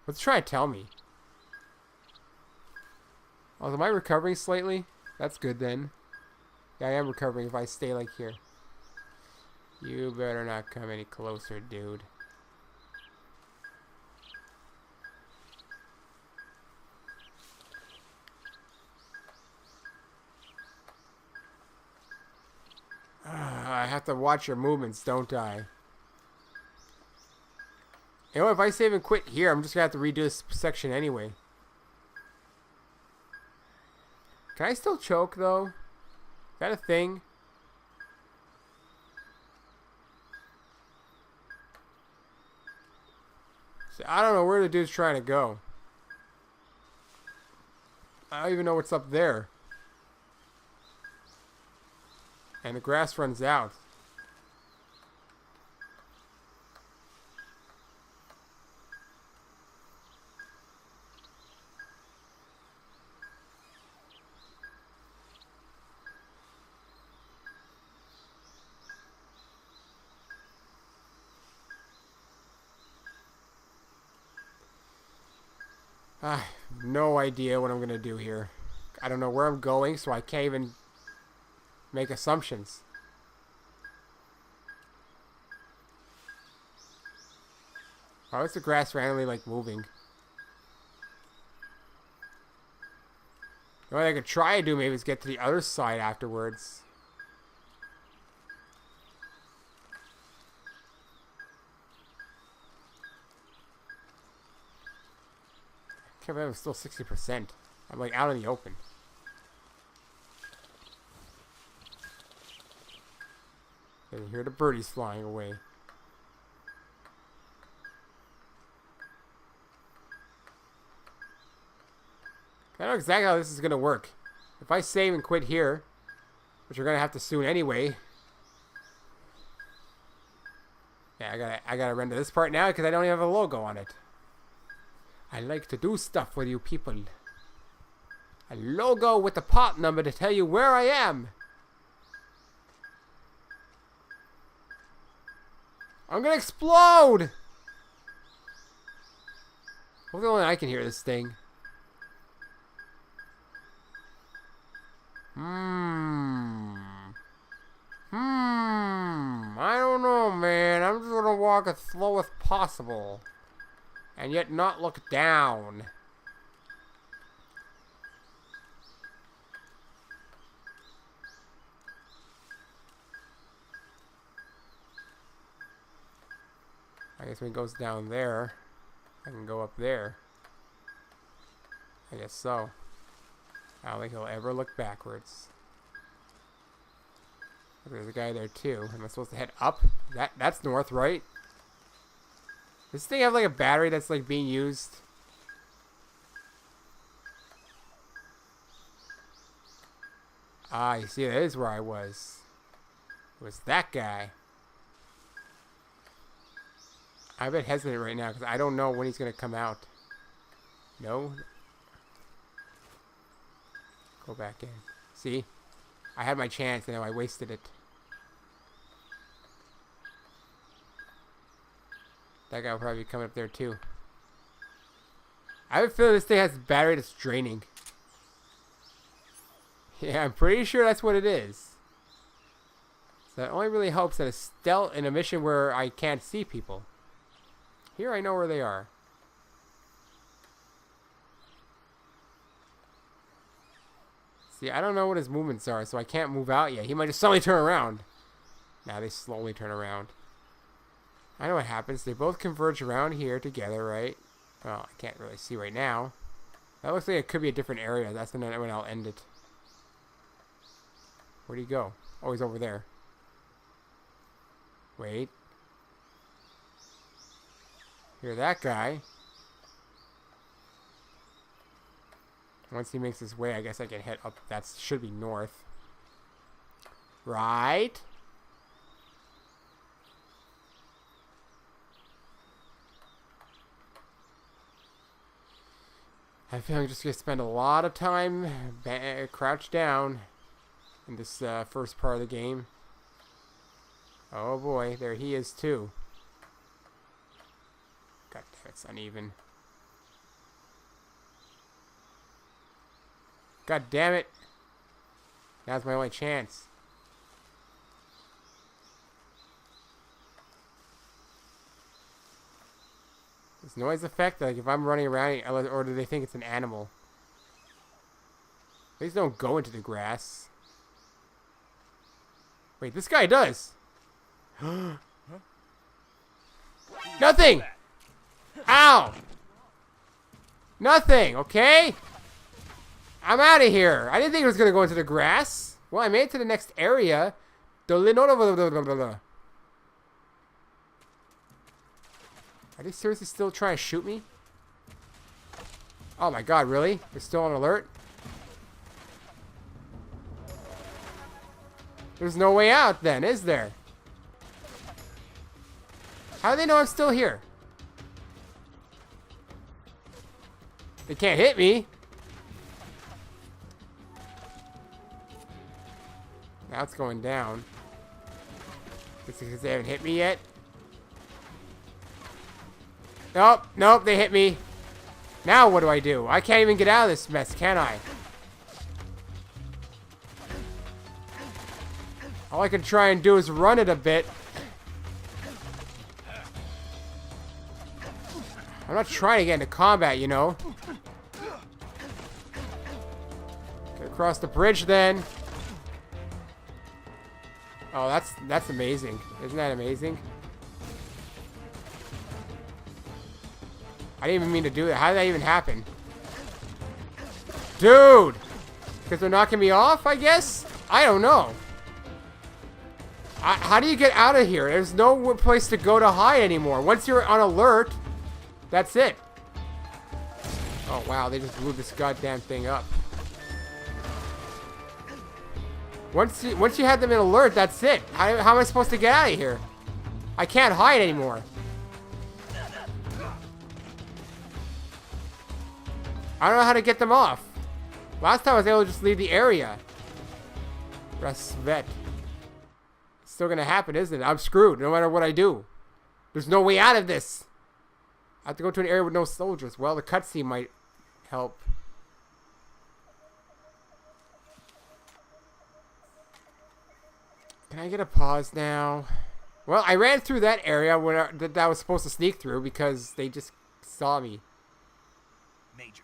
What's it trying to tell me? Oh, am I recovering slightly? That's good, then. Yeah, I am recovering if I stay, like, here. You better not come any closer, dude. I have to watch your movements, don't I? You know, if I save and quit here, I'm just gonna have to redo this section anyway. Can I still choke, though? Is that a thing? See, I don't know where the dude's trying to go. I don't even know what's up there. And the grass runs out. I have no idea what I'm going to do here. I don't know where I'm going, so I can't even make assumptions. How is the grass randomly, like, moving? What I could try to do maybe is get to the other side afterwards. I can't believe I'm still 60%. I'm, like, out in the open. I hear the birdies flying away. I know exactly how this is going to work. If I save and quit here, which we're going to have to soon anyway. Yeah, I gotta render this part now because I don't even have a logo on it. I like to do stuff with you people. A logo with the part number to tell you where I am. I'm gonna explode! Hopefully only I can hear this thing. I don't know, man. I'm just gonna walk as slow as possible. And yet not look down. I guess when it goes down there, I can go up there. I guess so. I don't think he'll ever look backwards. There's a guy there too. Am I supposed to head up? That's north, right? Does this thing have like a battery that's like being used? Ah, you see, that is where I was. It was that guy. I'm a bit hesitant right now because I don't know when he's going to come out. No? Go back in. See? I had my chance and now I wasted it. That guy will probably be coming up there too. I have a feeling this thing has a battery that's draining. Yeah, I'm pretty sure that's what it is. So that only really helps that it's stealth in a mission where I can't see people. Here I know where they are. See, I don't know what his movements are, so I can't move out yet. He might just suddenly turn around. Now they slowly turn around. I know what happens. They both converge around here together, right? Well, I can't really see right now. That looks like it could be a different area. That's when I'll end it. Where'd he go? Oh, he's over there. Wait. Hear that guy. Once he makes his way, I guess I can head up. That should be north. Right? I feel I'm just gonna spend a lot of time crouched down in this first part of the game. Oh boy, there he is too. God damn, it's uneven. God damn it. Now's my only chance. Does noise affect, like if I'm running around, or do they think it's an animal? Please don't go into the grass. Wait, this guy does. Nothing! Ow! Nothing, okay? I'm out of here. I didn't think it was going to go into the grass. Well, I made it to the next area. Are they seriously still trying to shoot me? Oh my god, really? They're still on alert? There's no way out then, is there? How do they know I'm still here? They can't hit me. Now it's going down. It's because they haven't hit me yet. Nope, nope, they hit me. Now what do I do? I can't even get out of this mess, can I? All I can try and do is run it a bit. I'm not trying to get into combat, you know. Get across the bridge then. Oh, that's amazing. Isn't that amazing? I didn't even mean to do that. How did that even happen? Dude! Because they're knocking me off, I guess? I don't know. How do you get out of here? There's no place to go to hide anymore. Once you're on alert, that's it. Oh, wow. They just blew this goddamn thing up. Once you have them in alert, that's it. How am I supposed to get out of here? I can't hide anymore. I don't know how to get them off. Last time I was able to just leave the area. Rasvet. It's still gonna happen, isn't it? I'm screwed no matter what I do. There's no way out of this. I have to go to an area with no soldiers. Well, the cutscene might help. Can I get a pause now? Well, I ran through that area when that I was supposed to sneak through because they just saw me. Major,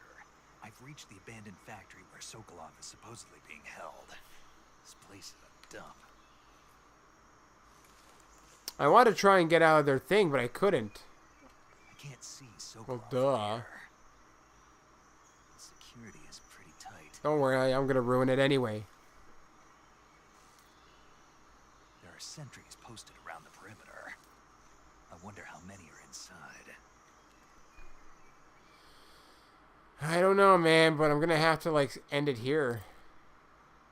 I've reached the abandoned factory where Sokolov is supposedly being held. This place is a dump. I wanted to try and get out of their thing, but I couldn't. I can't see Sokolov Well, from duh. here. The security is pretty tight. Don't worry, I'm gonna ruin it anyway. There are sentries posted around the perimeter. I wonder how many are inside. I don't know, man, but I'm gonna have to, like, end it here.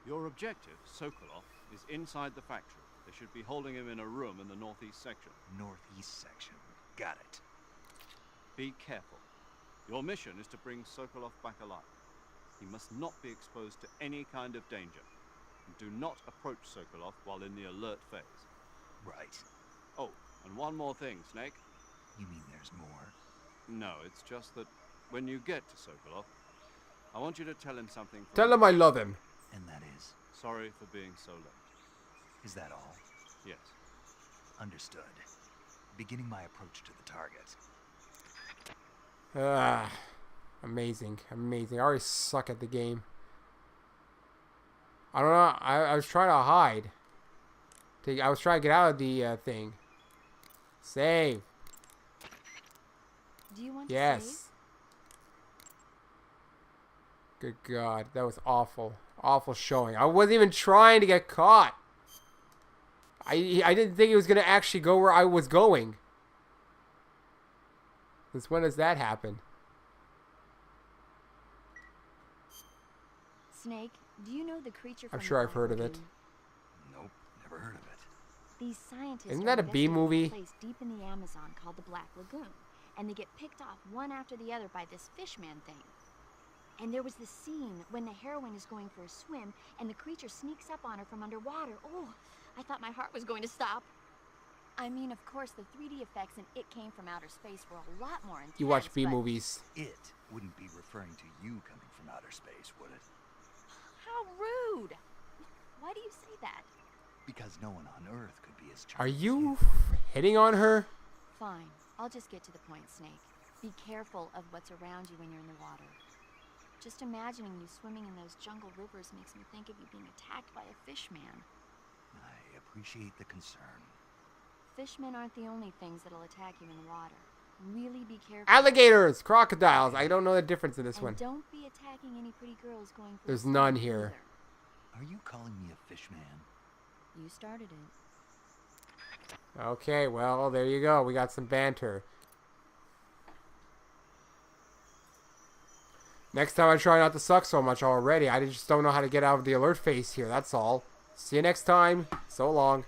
Your objective, Sokolov, is inside the factory. They should be holding him in a room in the northeast section. Northeast section. Got it. Be careful. Your mission is to bring Sokolov back alive. He must not be exposed to any kind of danger. And do not approach Sokolov while in the alert phase. Right. Oh, and one more thing, Snake. You mean there's more? No, it's just that when you get to Sokolov, I want you to tell him something. Tell him I love him. And that is? Sorry for being so late. Is that all? Yes. Understood. Beginning my approach to the target. Amazing, amazing. I already suck at the game. I don't know. I was trying to hide. I was trying to get out of the thing. Save. Do you want to save? Yes. Good God, that was awful. Awful showing. I wasn't even trying to get caught. I didn't think it was going to actually go where I was going. Since when does that happen? Snake, do you know the creature from I'm sure the I've heard of Black it. Lagoon? Nope, never heard of it. These scientists Isn't are that a B investigating movie? a place deep in the Amazon called the Black Lagoon, and they get picked off one after the other by this fishman thing. And there was this scene when the heroine is going for a swim and the creature sneaks up on her from underwater. Oh, I thought my heart was going to stop. I mean, of course, the 3D effects in It Came from Outer Space were a lot more intense. You watch B but movies. It wouldn't be referring to you coming from outer space, would it? How rude! Why do you say that? Because no one on Earth could be as Are charming as you hitting on her? Fine, I'll just get to the point, Snake. Be careful of what's around you when you're in the water. Just imagining you swimming in those jungle rivers makes me think of you being attacked by a fish man. I appreciate the concern. Fishmen aren't the only things that'll attack you in the water. Really be careful. Alligators, crocodiles. I don't know the difference in this And one. don't be attacking any pretty girls going for a There's swim none here. Are you calling me a fish man? either. You started it. Okay, well, there you go. We got some banter. Next time I try not to suck so much already. I just don't know how to get out of the alert phase here. That's all. See you next time. So long.